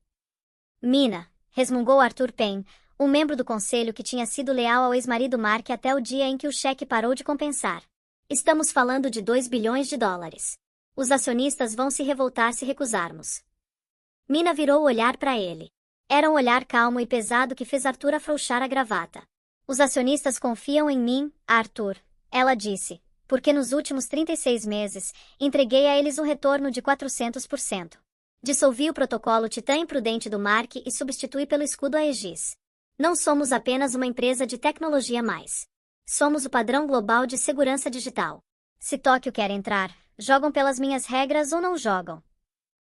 [SPEAKER 1] Mina, resmungou Arthur Payne, um membro do conselho que tinha sido leal ao ex-marido Mark até o dia em que o cheque parou de compensar. Estamos falando de 2 bilhões de dólares. Os acionistas vão se revoltar se recusarmos. Mina virou o olhar para ele. Era um olhar calmo e pesado que fez Arthur afrouxar a gravata. Os acionistas confiam em mim, Arthur, ela disse, porque nos últimos 36 meses, entreguei a eles um retorno de 400%. Dissolvi o protocolo titã imprudente do Mark e substituí pelo escudo Aegis. Não somos apenas uma empresa de tecnologia mais. Somos o padrão global de segurança digital. Se Tóquio quer entrar, jogam pelas minhas regras ou não jogam.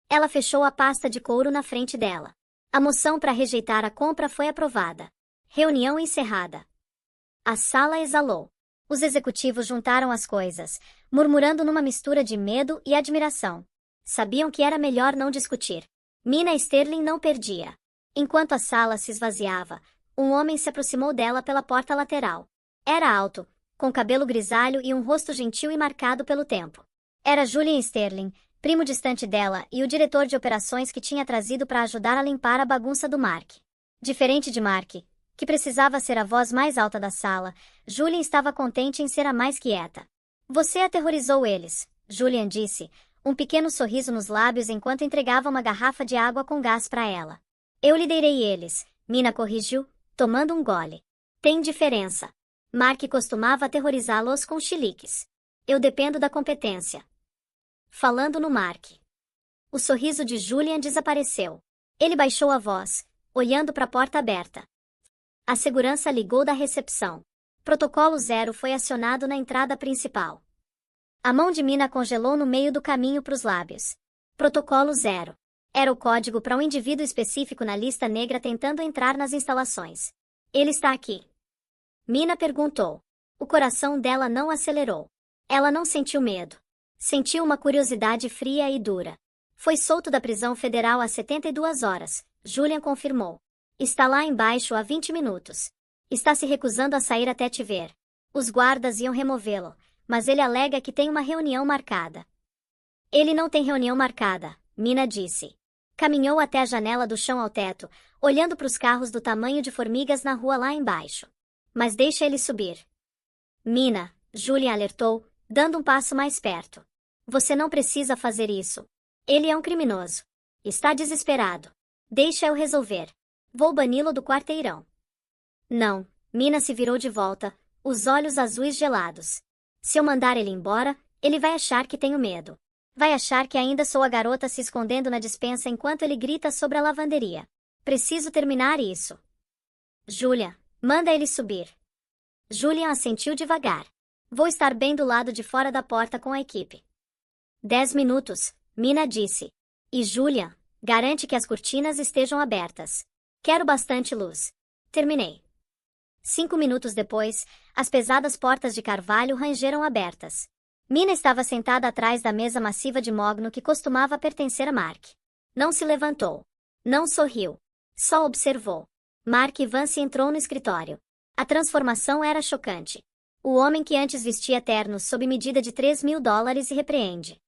[SPEAKER 1] Ela fechou a pasta de couro na frente dela. A moção para rejeitar a compra foi aprovada. Reunião encerrada. A sala exalou. Os executivos juntaram as coisas, murmurando numa mistura de medo e admiração. Sabiam que era melhor não discutir. Mina Sterling não perdia. Enquanto a sala se esvaziava, um homem se aproximou dela pela porta lateral. Era alto, com cabelo grisalho e um rosto gentil e marcado pelo tempo. Era Julian Sterling, primo distante dela e o diretor de operações que tinha trazido para ajudar a limpar a bagunça do Mark. Diferente de Mark, que precisava ser a voz mais alta da sala, Julian estava contente em ser a mais quieta. Você aterrorizou eles, Julian disse, um pequeno sorriso nos lábios enquanto entregava uma garrafa de água com gás para ela. Eu liderei eles, Mina corrigiu, tomando um gole. Tem diferença. Mark costumava aterrorizá-los com chiliques. Eu dependo da competência. Falando no Mark. O sorriso de Julian desapareceu. Ele baixou a voz, olhando para a porta aberta. A segurança ligou da recepção. Protocolo 0 foi acionado na entrada principal. A mão de Mina congelou no meio do caminho para os lábios. Protocolo 0. Era o código para um indivíduo específico na lista negra tentando entrar nas instalações. Ele está aqui. Mina perguntou. O coração dela não acelerou. Ela não sentiu medo. Sentiu uma curiosidade fria e dura. Foi solto da prisão federal há 72 horas, Julian confirmou. Está lá embaixo há 20 minutos. Está se recusando a sair até te ver. Os guardas iam removê-lo, mas ele alega que tem uma reunião marcada. Ele não tem reunião marcada, Mina disse. Caminhou até a janela do chão ao teto, olhando para os carros do tamanho de formigas na rua lá embaixo. Mas deixa ele subir. Mina, Julian alertou, dando um passo mais perto. Você não precisa fazer isso. Ele é um criminoso. Está desesperado. Deixa eu resolver. Vou bani-lo do quarteirão. Não, Mina se virou de volta, os olhos azuis gelados. Se eu mandar ele embora, ele vai achar que tenho medo. Vai achar que ainda sou a garota se escondendo na despensa enquanto ele grita sobre a lavanderia. Preciso terminar isso. Julian, manda ele subir. Julian assentiu devagar. Vou estar bem do lado de fora da porta com a equipe. 10 minutos, Mina disse. E Julian, garante que as cortinas estejam abertas. Quero bastante luz. Terminei. 5 minutos depois, as pesadas portas de carvalho rangeram abertas. Mina estava sentada atrás da mesa massiva de mogno que costumava pertencer a Mark. Não se levantou. Não sorriu. Só observou. Mark Vance entrou no escritório. A transformação era chocante. O homem que antes vestia ternos sob medida de $3.000 e repreende.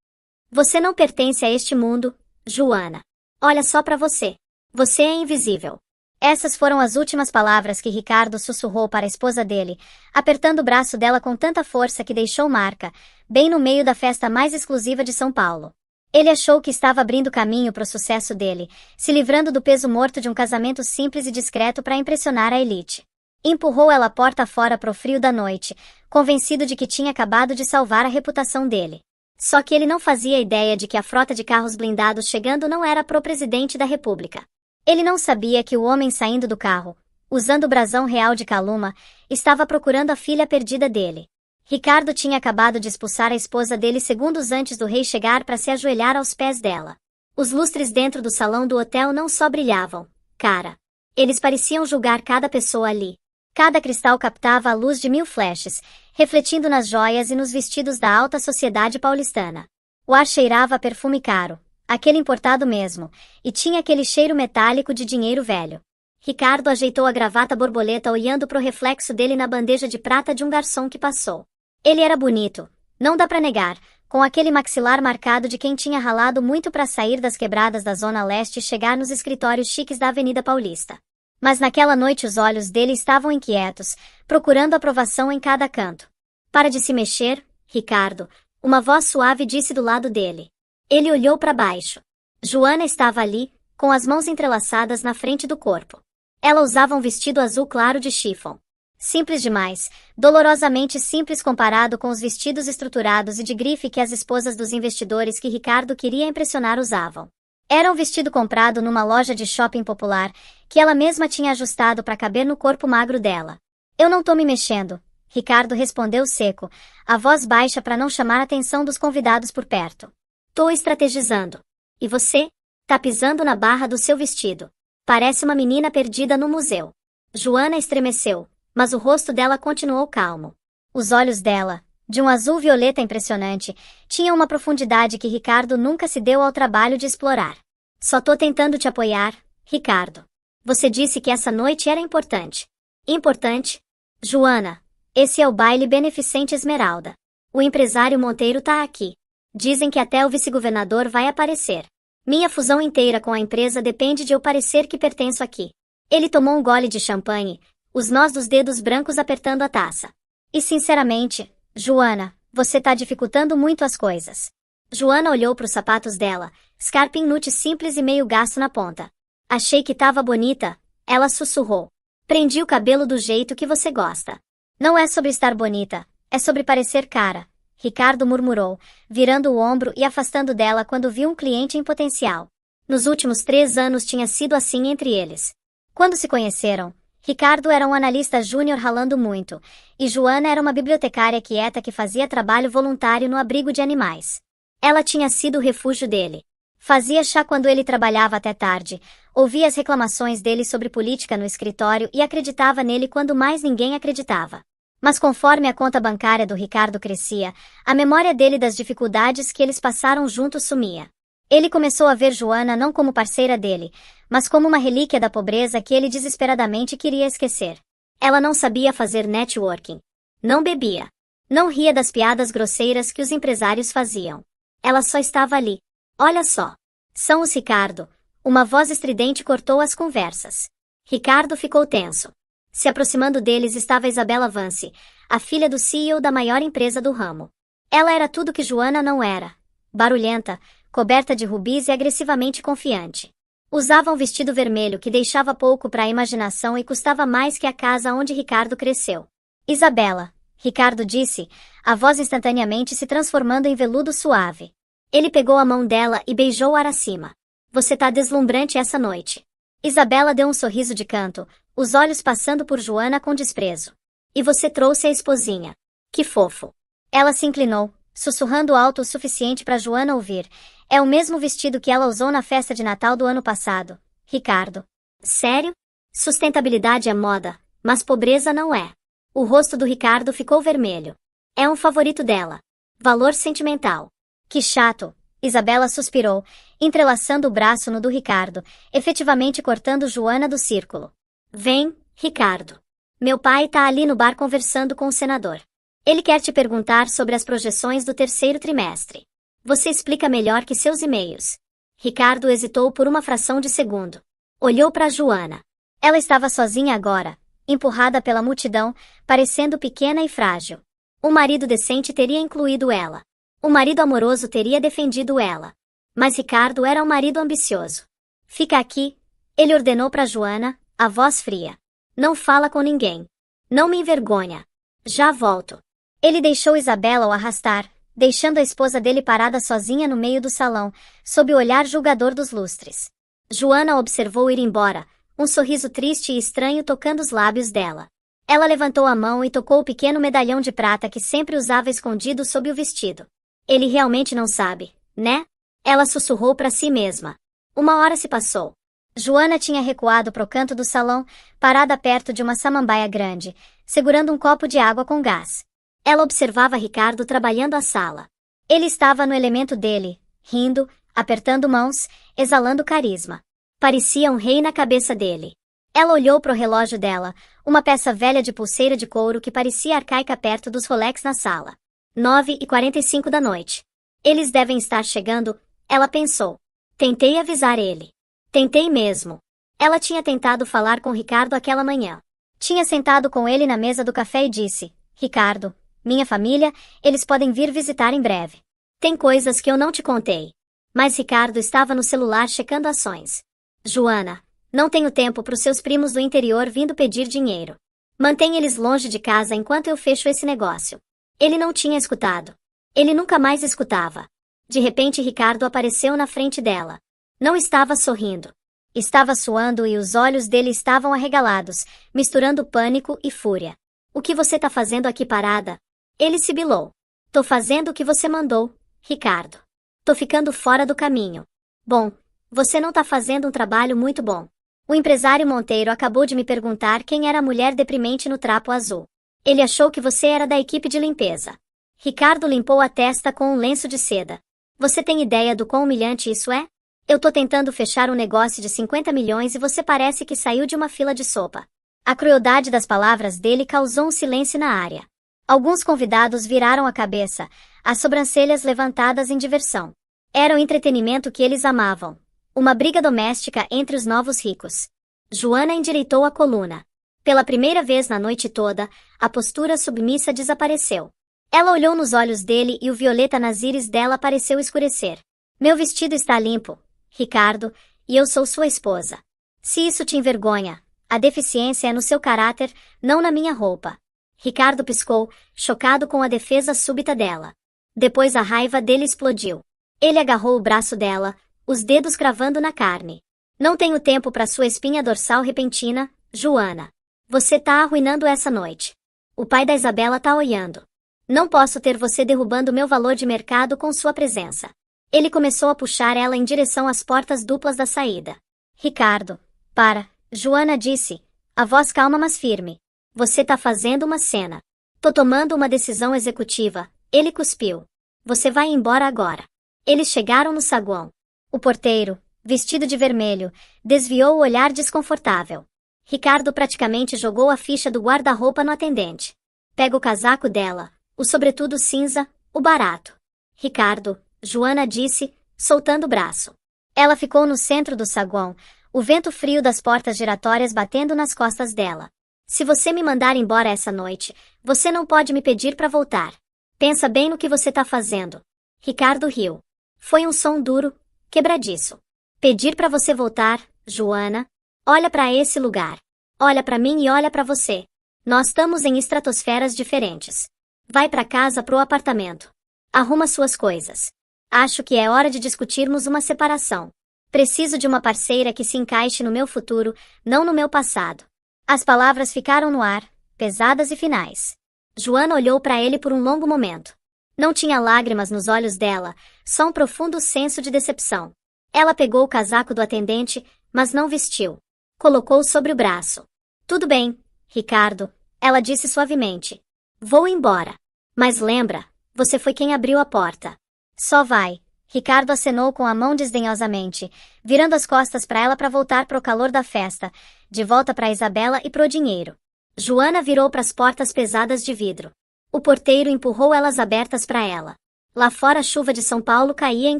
[SPEAKER 1] Você não pertence a este mundo, Joanna. Olha só para você. Você é invisível. Essas foram as últimas palavras que Ricardo sussurrou para a esposa dele, apertando o braço dela com tanta força que deixou marca, bem no meio da festa mais exclusiva de São Paulo. Ele achou que estava abrindo caminho para o sucesso dele, se livrando do peso morto de um casamento simples e discreto para impressionar a elite. Empurrou ela porta fora pro frio da noite, convencido de que tinha acabado de salvar a reputação dele. Só que ele não fazia ideia de que a frota de carros blindados chegando não era pro presidente da República. Ele não sabia que o homem saindo do carro, usando o brasão real de Kaluma, estava procurando a filha perdida dele. Ricardo tinha acabado de expulsar a esposa dele segundos antes do rei chegar para se ajoelhar aos pés dela. Os lustres dentro do salão do hotel não só brilhavam, cara. Eles pareciam julgar cada pessoa ali. Cada cristal captava a luz de 1000 flashes, refletindo nas joias e nos vestidos da alta sociedade paulistana. O ar cheirava a perfume caro, aquele importado mesmo, e tinha aquele cheiro metálico de dinheiro velho. Ricardo ajeitou a gravata borboleta olhando pro reflexo dele na bandeja de prata de um garçom que passou. Ele era bonito, não dá pra negar, com aquele maxilar marcado de quem tinha ralado muito pra sair das quebradas da Zona Leste e chegar nos escritórios chiques da Avenida Paulista. Mas naquela noite os olhos dele estavam inquietos, procurando aprovação em cada canto. Para de se mexer, Ricardo, uma voz suave disse do lado dele. Ele olhou para baixo. Joanna estava ali, com as mãos entrelaçadas na frente do corpo. Ela usava um vestido azul claro de chiffon. Simples demais, dolorosamente simples comparado com os vestidos estruturados e de grife que as esposas dos investidores que Ricardo queria impressionar usavam. Era um vestido comprado numa loja de shopping popular, que ela mesma tinha ajustado para caber no corpo magro dela. Eu não tô me mexendo, Ricardo respondeu seco, a voz baixa para não chamar a atenção dos convidados por perto. Tô estrategizando. E você? Tá pisando na barra do seu vestido. Parece uma menina perdida no museu. Joanna estremeceu, mas o rosto dela continuou calmo. Os olhos dela, de um azul violeta impressionante, tinham uma profundidade que Ricardo nunca se deu ao trabalho de explorar. Só tô tentando te apoiar, Ricardo. Você disse que essa noite era importante. Importante? Joanna, esse é o baile beneficente Esmeralda. O empresário Monteiro tá aqui. Dizem que até o vice-governador vai aparecer. Minha fusão inteira com a empresa depende de eu parecer que pertenço aqui. Ele tomou um gole de champanhe, os nós dos dedos brancos apertando a taça. E sinceramente, Joana, você tá dificultando muito as coisas. Joana olhou para os sapatos dela, Scarpa Nut simples e meio gasto na ponta. Achei que tava bonita, ela sussurrou. Prendi o cabelo do jeito que você gosta. Não é sobre estar bonita, é sobre parecer cara, Ricardo murmurou, virando o ombro e afastando dela quando viu um cliente em potencial. Nos últimos 3 anos tinha sido assim entre eles. Quando se conheceram, Ricardo era um analista júnior ralando muito, e Joana era uma bibliotecária quieta que fazia trabalho voluntário no abrigo de animais. Ela tinha sido o refúgio dele. Fazia chá quando ele trabalhava até tarde, ouvia as reclamações dele sobre política no escritório e acreditava nele quando mais ninguém acreditava. Mas conforme a conta bancária do Ricardo crescia, a memória dele das dificuldades que eles passaram juntos sumia. Ele começou a ver Joana não como parceira dele, mas como uma relíquia da pobreza que ele desesperadamente queria esquecer. Ela não sabia fazer networking. Não bebia. Não ria das piadas grosseiras que os empresários faziam. Ela só estava ali. Olha só. São os Ricardo. Uma voz estridente cortou as conversas. Ricardo ficou tenso. Se aproximando deles estava Isabela Vance, a filha do CEO da maior empresa do ramo. Ela era tudo que Joana não era. Barulhenta, coberta de rubis e agressivamente confiante. Usava um vestido vermelho que deixava pouco para a imaginação e custava mais que a casa onde Ricardo cresceu. Isabela, Ricardo disse, a voz instantaneamente se transformando em veludo suave. Ele pegou a mão dela e beijou-a acima. Você tá deslumbrante essa noite. Isabela deu um sorriso de canto, os olhos passando por Joana com desprezo. E você trouxe a esposinha. Que fofo. Ela se inclinou, sussurrando alto o suficiente para Joana ouvir. É o mesmo vestido que ela usou na festa de Natal do ano passado. Ricardo. Sério? Sustentabilidade é moda, mas pobreza não é. O rosto do Ricardo ficou vermelho. É um favorito dela. Valor sentimental. Que chato. Isabela suspirou, entrelaçando o braço no do Ricardo, efetivamente cortando Joana do círculo. Vem, Ricardo. Meu pai tá ali no bar conversando com o senador. Ele quer te perguntar sobre as projeções do 3º trimestre. Você explica melhor que seus e-mails. Ricardo hesitou por uma fração de segundo. Olhou para Joana. Ela estava sozinha agora, empurrada pela multidão, parecendo pequena e frágil. Um marido decente teria incluído ela. O marido amoroso teria defendido ela. Mas Ricardo era um marido ambicioso. Fica aqui, ele ordenou para Joana, a voz fria. Não fala com ninguém. Não me envergonha. Já volto. Ele deixou Isabela o arrastar, deixando a esposa dele parada sozinha no meio do salão, sob o olhar julgador dos lustres. Joana observou ir embora, um sorriso triste e estranho tocando os lábios dela. Ela levantou a mão e tocou o pequeno medalhão de prata que sempre usava escondido sob o vestido. Ele realmente não sabe, né? Ela sussurrou para si mesma. 1 hora se passou. Joana tinha recuado pro canto do salão, parada perto de uma samambaia grande, segurando um copo de água com gás. Ela observava Ricardo trabalhando a sala. Ele estava no elemento dele, rindo, apertando mãos, exalando carisma. Parecia um rei na cabeça dele. Ela olhou pro relógio dela, uma peça velha de pulseira de couro que parecia arcaica perto dos Rolex na sala. 9h45 da noite. Eles devem estar chegando, ela pensou. Tentei avisar ele. Tentei mesmo. Ela tinha tentado falar com Ricardo aquela manhã. Tinha sentado com ele na mesa do café e disse, Ricardo, minha família, eles podem vir visitar em breve. Tem coisas que eu não te contei. Mas Ricardo estava no celular checando ações. Joana, não tenho tempo para os seus primos do interior vindo pedir dinheiro. Mantém eles longe de casa enquanto eu fecho esse negócio. Ele não tinha escutado. Ele nunca mais escutava. De repente Ricardo apareceu na frente dela. Não estava sorrindo. Estava suando e os olhos dele estavam arregalados, misturando pânico e fúria. O que você tá fazendo aqui parada? Ele sibilou. Tô fazendo o que você mandou, Ricardo. Tô ficando fora do caminho. Bom, você não tá fazendo um trabalho muito bom. O empresário Monteiro acabou de me perguntar quem era a mulher deprimente no trapo azul. Ele achou que você era da equipe de limpeza. Ricardo limpou a testa com um lenço de seda. Você tem ideia do quão humilhante isso é? Eu tô tentando fechar um negócio de 50 milhões e você parece que saiu de uma fila de sopa. A crueldade das palavras dele causou um silêncio na área. Alguns convidados viraram a cabeça, as sobrancelhas levantadas em diversão. Era o entretenimento que eles amavam. Uma briga doméstica entre os novos ricos. Joana endireitou a coluna. Pela primeira vez na noite toda, a postura submissa desapareceu. Ela olhou nos olhos dele e o violeta nas íris dela pareceu escurecer. Meu vestido está limpo, Ricardo, e eu sou sua esposa. Se isso te envergonha, a deficiência é no seu caráter, não na minha roupa. Ricardo piscou, chocado com a defesa súbita dela. Depois a raiva dele explodiu. Ele agarrou o braço dela, os dedos cravando na carne. Não tenho tempo para sua espinha dorsal repentina, Joana. Você tá arruinando essa noite. O pai da Isabela tá olhando. Não posso ter você derrubando meu valor de mercado com sua presença. Ele começou a puxar ela em direção às portas duplas da saída. Ricardo, para, Joana disse, a voz calma mas firme. Você tá fazendo uma cena. Tô tomando uma decisão executiva, ele cuspiu. Você vai embora agora. Eles chegaram no saguão. O porteiro, vestido de vermelho, desviou o olhar desconfortável. Ricardo praticamente jogou a ficha do guarda-roupa no atendente. Pega o casaco dela, o sobretudo cinza, o barato. Ricardo, Joana disse, soltando o braço. Ela ficou no centro do saguão, o vento frio das portas giratórias batendo nas costas dela. Se você me mandar embora essa noite, você não pode me pedir para voltar. Pensa bem no que você tá fazendo. Ricardo riu. Foi um som duro, quebradiço. Pedir para você voltar, Joana? Olha para esse lugar. Olha para mim e olha para você. Nós estamos em estratosferas diferentes. Vai para casa pro apartamento. Arruma suas coisas. Acho que é hora de discutirmos uma separação. Preciso de uma parceira que se encaixe no meu futuro, não no meu passado. As palavras ficaram no ar, pesadas e finais. Joana olhou para ele por um longo momento. Não tinha lágrimas nos olhos dela, só um profundo senso de decepção. Ela pegou o casaco do atendente, mas não vestiu. Colocou sobre o braço. Tudo bem, Ricardo, ela disse suavemente. Vou embora. Mas lembra, você foi quem abriu a porta. Só vai. Ricardo acenou com a mão desdenhosamente, virando as costas para ela para voltar pro calor da festa, de volta para Isabela e pro dinheiro. Joana virou para as portas pesadas de vidro. O porteiro empurrou elas abertas para ela. Lá fora a chuva de São Paulo caía em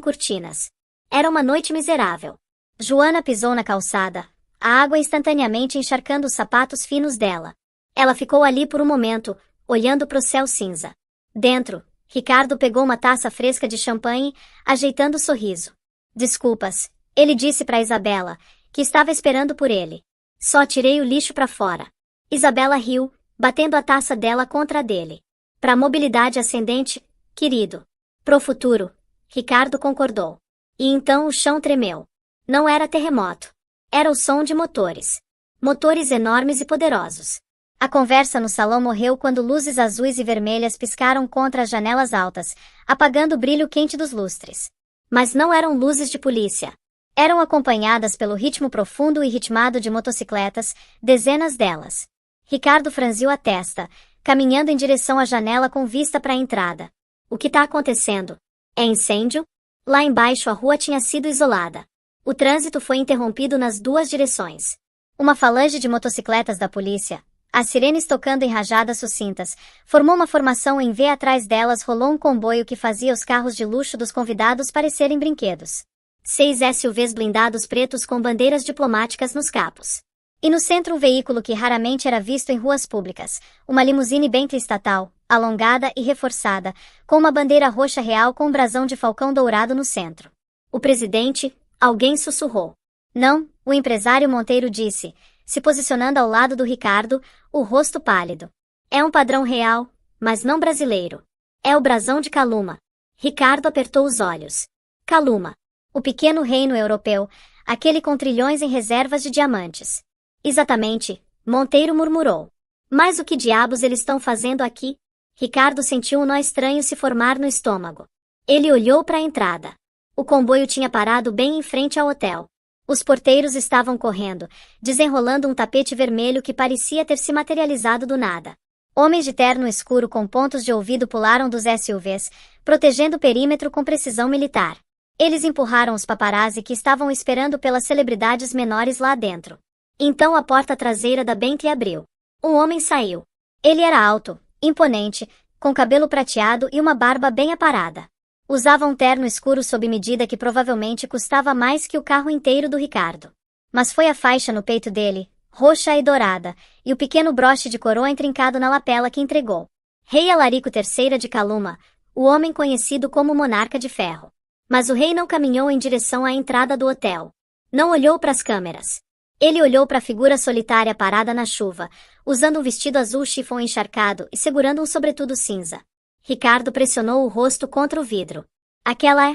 [SPEAKER 1] cortinas. Era uma noite miserável. Joana pisou na calçada, a água instantaneamente encharcando os sapatos finos dela. Ela ficou ali por um momento, olhando pro céu cinza. Dentro, Ricardo pegou uma taça fresca de champanhe, ajeitando o sorriso. Desculpas, ele disse para Isabela, que estava esperando por ele. Só tirei o lixo para fora. Isabela riu, batendo a taça dela contra a dele. Pra mobilidade ascendente, querido. Pro futuro, Ricardo concordou. E então o chão tremeu. Não era terremoto. Era o som de motores. Motores enormes e poderosos. A conversa no salão morreu quando luzes azuis e vermelhas piscaram contra as janelas altas, apagando o brilho quente dos lustres. Mas não eram luzes de polícia. Eram acompanhadas pelo ritmo profundo e ritmado de motocicletas, dezenas delas. Ricardo franziu a testa, caminhando em direção à janela com vista para a entrada. O que tá acontecendo? É incêndio? Lá embaixo a rua tinha sido isolada. O trânsito foi interrompido nas duas direções. Uma falange de motocicletas da polícia, as sirenes tocando em rajadas sucintas, formou uma formação em V. Atrás delas rolou um comboio que fazia os carros de luxo dos convidados parecerem brinquedos. 6 SUVs blindados pretos com bandeiras diplomáticas nos capos. E no centro um veículo que raramente era visto em ruas públicas, uma limusine Bentley estatal, alongada e reforçada, com uma bandeira roxa real com um brasão de falcão dourado no centro. O presidente, alguém sussurrou. Não, o empresário Monteiro disse, se posicionando ao lado do Ricardo, o rosto pálido. É um padrão real, mas não brasileiro. É o brasão de Caluma. Ricardo apertou os olhos. Caluma. O pequeno reino europeu, aquele com trilhões em reservas de diamantes. Exatamente, Monteiro murmurou. Mas o que diabos eles estão fazendo aqui? Ricardo sentiu um nó estranho se formar no estômago. Ele olhou para a entrada. O comboio tinha parado bem em frente ao hotel. Os porteiros estavam correndo, desenrolando um tapete vermelho que parecia ter se materializado do nada. Homens de terno escuro com pontos de ouvido pularam dos SUVs, protegendo o perímetro com precisão militar. Eles empurraram os paparazzi que estavam esperando pelas celebridades menores lá dentro. Então a porta traseira da Bentley abriu. Um homem saiu. Ele era alto, imponente, com cabelo prateado e uma barba bem aparada. Usava um terno escuro sob medida que provavelmente custava mais que o carro inteiro do Ricardo. Mas foi a faixa no peito dele, roxa e dourada, e o pequeno broche de coroa intrincado na lapela que entregou. Rei Alarico III de Caluma, o homem conhecido como Monarca de Ferro. Mas o rei não caminhou em direção à entrada do hotel. Não olhou para as câmeras. Ele olhou para a figura solitária parada na chuva, usando um vestido azul chifon encharcado e segurando um sobretudo cinza. Ricardo pressionou o rosto contra o vidro. Aquela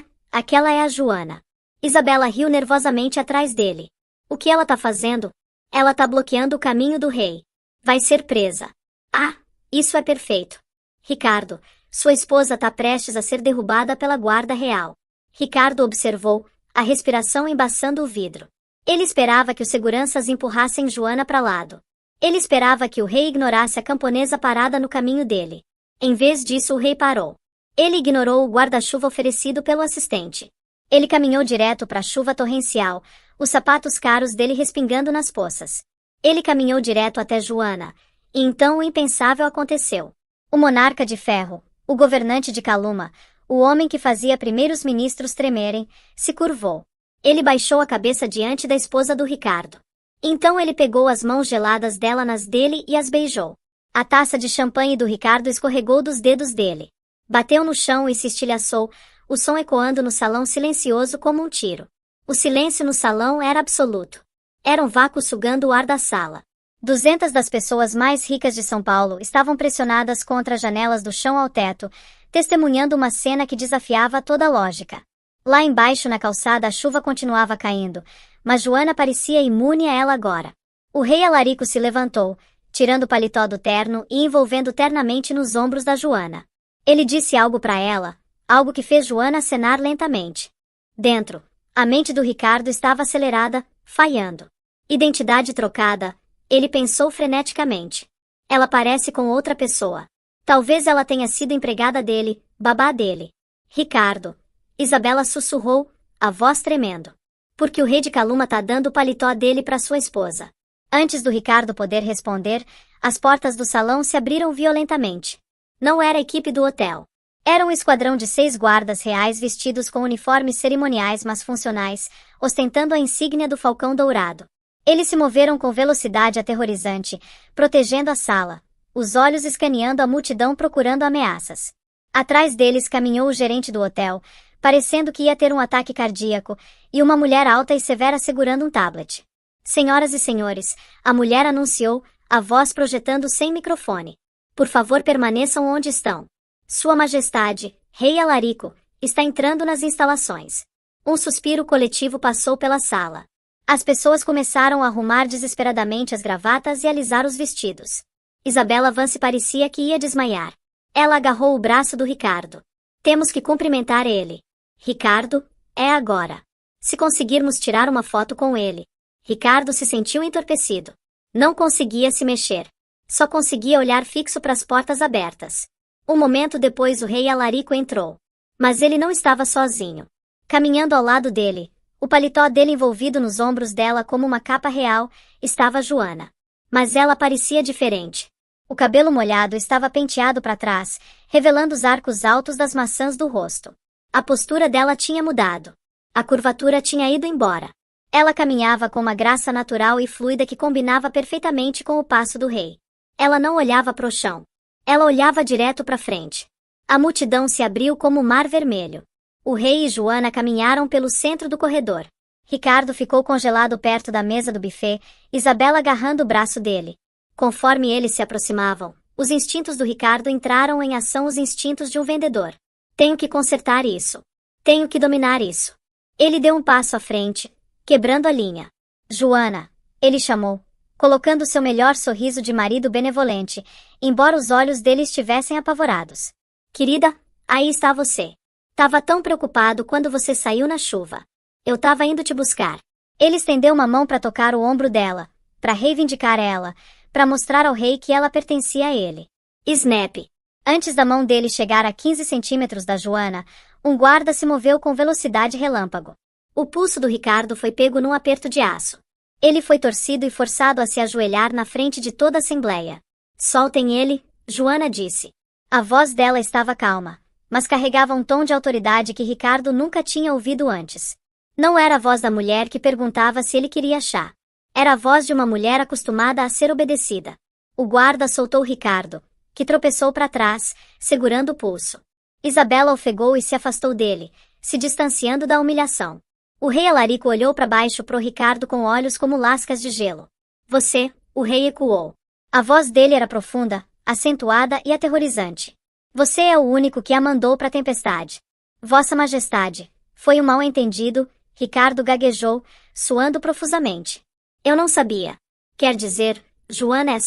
[SPEAKER 1] é a Joana. Isabela riu nervosamente atrás dele. O que ela tá fazendo? Ela tá bloqueando o caminho do rei. Vai ser presa. Ah, isso é perfeito. Ricardo, sua esposa tá prestes a ser derrubada pela guarda real. Ricardo observou, a respiração embaçando o vidro. Ele esperava que os seguranças empurrassem Joana para lado. Ele esperava que o rei ignorasse a camponesa parada no caminho dele. Em vez disso, o rei parou. Ele ignorou o guarda-chuva oferecido pelo assistente. Ele caminhou direto para a chuva torrencial, os sapatos caros dele respingando nas poças. Ele caminhou direto até Joana, e então o impensável aconteceu. O monarca de ferro, o governante de Caluma, o homem que fazia primeiros ministros tremerem, se curvou. Ele baixou a cabeça diante da esposa do Ricardo. Então ele pegou as mãos geladas dela nas dele e as beijou. A taça de champanhe do Ricardo escorregou dos dedos dele. Bateu no chão e se estilhaçou, o som ecoando no salão silencioso como um tiro. O silêncio no salão era absoluto. Era um vácuo sugando o ar da sala. 200 das pessoas mais ricas de São Paulo estavam pressionadas contra as janelas do chão ao teto, testemunhando uma cena que desafiava toda a lógica. Lá embaixo na calçada a chuva continuava caindo, mas Joana parecia imune a ela agora. O rei Alarico se levantou, tirando o paletó do terno e envolvendo ternamente nos ombros da Joana. Ele disse algo para ela, algo que fez Joana acenar lentamente. Dentro, a mente do Ricardo estava acelerada, falhando. Identidade trocada, ele pensou freneticamente. Ela parece com outra pessoa. Talvez ela tenha sido empregada dele, babá dele. Ricardo. Isabela sussurrou, a voz tremendo. Porque o rei de Caluma tá dando o paletó dele para sua esposa. Antes do Ricardo poder responder, as portas do salão se abriram violentamente. Não era a equipe do hotel. Era um esquadrão de 6 guardas reais vestidos com uniformes cerimoniais mas funcionais, ostentando a insígnia do falcão dourado. Eles se moveram com velocidade aterrorizante, protegendo a sala, os olhos escaneando a multidão procurando ameaças. Atrás deles caminhou o gerente do hotel, parecendo que ia ter um ataque cardíaco, e uma mulher alta e severa segurando um tablet. Senhoras e senhores, a mulher anunciou, a voz projetando sem microfone. Por favor, permaneçam onde estão. Sua Majestade, Rei Alarico, está entrando nas instalações. Um suspiro coletivo passou pela sala. As pessoas começaram a arrumar desesperadamente as gravatas e alisar os vestidos. Isabela Vance parecia que ia desmaiar. Ela agarrou o braço do Ricardo. Temos que cumprimentar ele. Ricardo, é agora. Se conseguirmos tirar uma foto com ele. Ricardo se sentiu entorpecido. Não conseguia se mexer. Só conseguia olhar fixo para as portas abertas. Um momento depois o rei Alarico entrou. Mas ele não estava sozinho. Caminhando ao lado dele, o paletó dele envolvido nos ombros dela como uma capa real, estava Joana. Mas ela parecia diferente. O cabelo molhado estava penteado para trás, revelando os arcos altos das maçãs do rosto. A postura dela tinha mudado. A curvatura tinha ido embora. Ela caminhava com uma graça natural e fluida que combinava perfeitamente com o passo do rei. Ela não olhava para o chão. Ela olhava direto para frente. A multidão se abriu como o mar vermelho. O rei e Joana caminharam pelo centro do corredor. Ricardo ficou congelado perto da mesa do buffet, Isabela agarrando o braço dele. Conforme eles se aproximavam, os instintos do Ricardo entraram em ação, os instintos de um vendedor. Tenho que consertar isso. Tenho que dominar isso. Ele deu um passo à frente, quebrando a linha. Joana, ele chamou, colocando seu melhor sorriso de marido benevolente, embora os olhos dele estivessem apavorados. Querida, aí está você. Tava tão preocupado quando você saiu na chuva. Eu tava indo te buscar. Ele estendeu uma mão para tocar o ombro dela, para reivindicar ela, para mostrar ao rei que ela pertencia a ele. Snap! Antes da mão dele chegar a 15 centímetros da Joana, um guarda se moveu com velocidade relâmpago. O pulso do Ricardo foi pego num aperto de aço. Ele foi torcido e forçado a se ajoelhar na frente de toda a assembleia. Soltem ele, Joana disse. A voz dela estava calma, mas carregava um tom de autoridade que Ricardo nunca tinha ouvido antes. Não era a voz da mulher que perguntava se ele queria chá. Era a voz de uma mulher acostumada a ser obedecida. O guarda soltou Ricardo, que tropeçou para trás, segurando o pulso. Isabela ofegou e se afastou dele, se distanciando da humilhação. O rei Alarico olhou para baixo pro Ricardo com olhos como lascas de gelo. Você, o rei ecoou. A voz dele era profunda, acentuada e aterrorizante. Você é o único que a mandou para a tempestade. Vossa Majestade, foi um mal-entendido, Ricardo gaguejou, suando profusamente. Eu não sabia. Quer dizer, Joana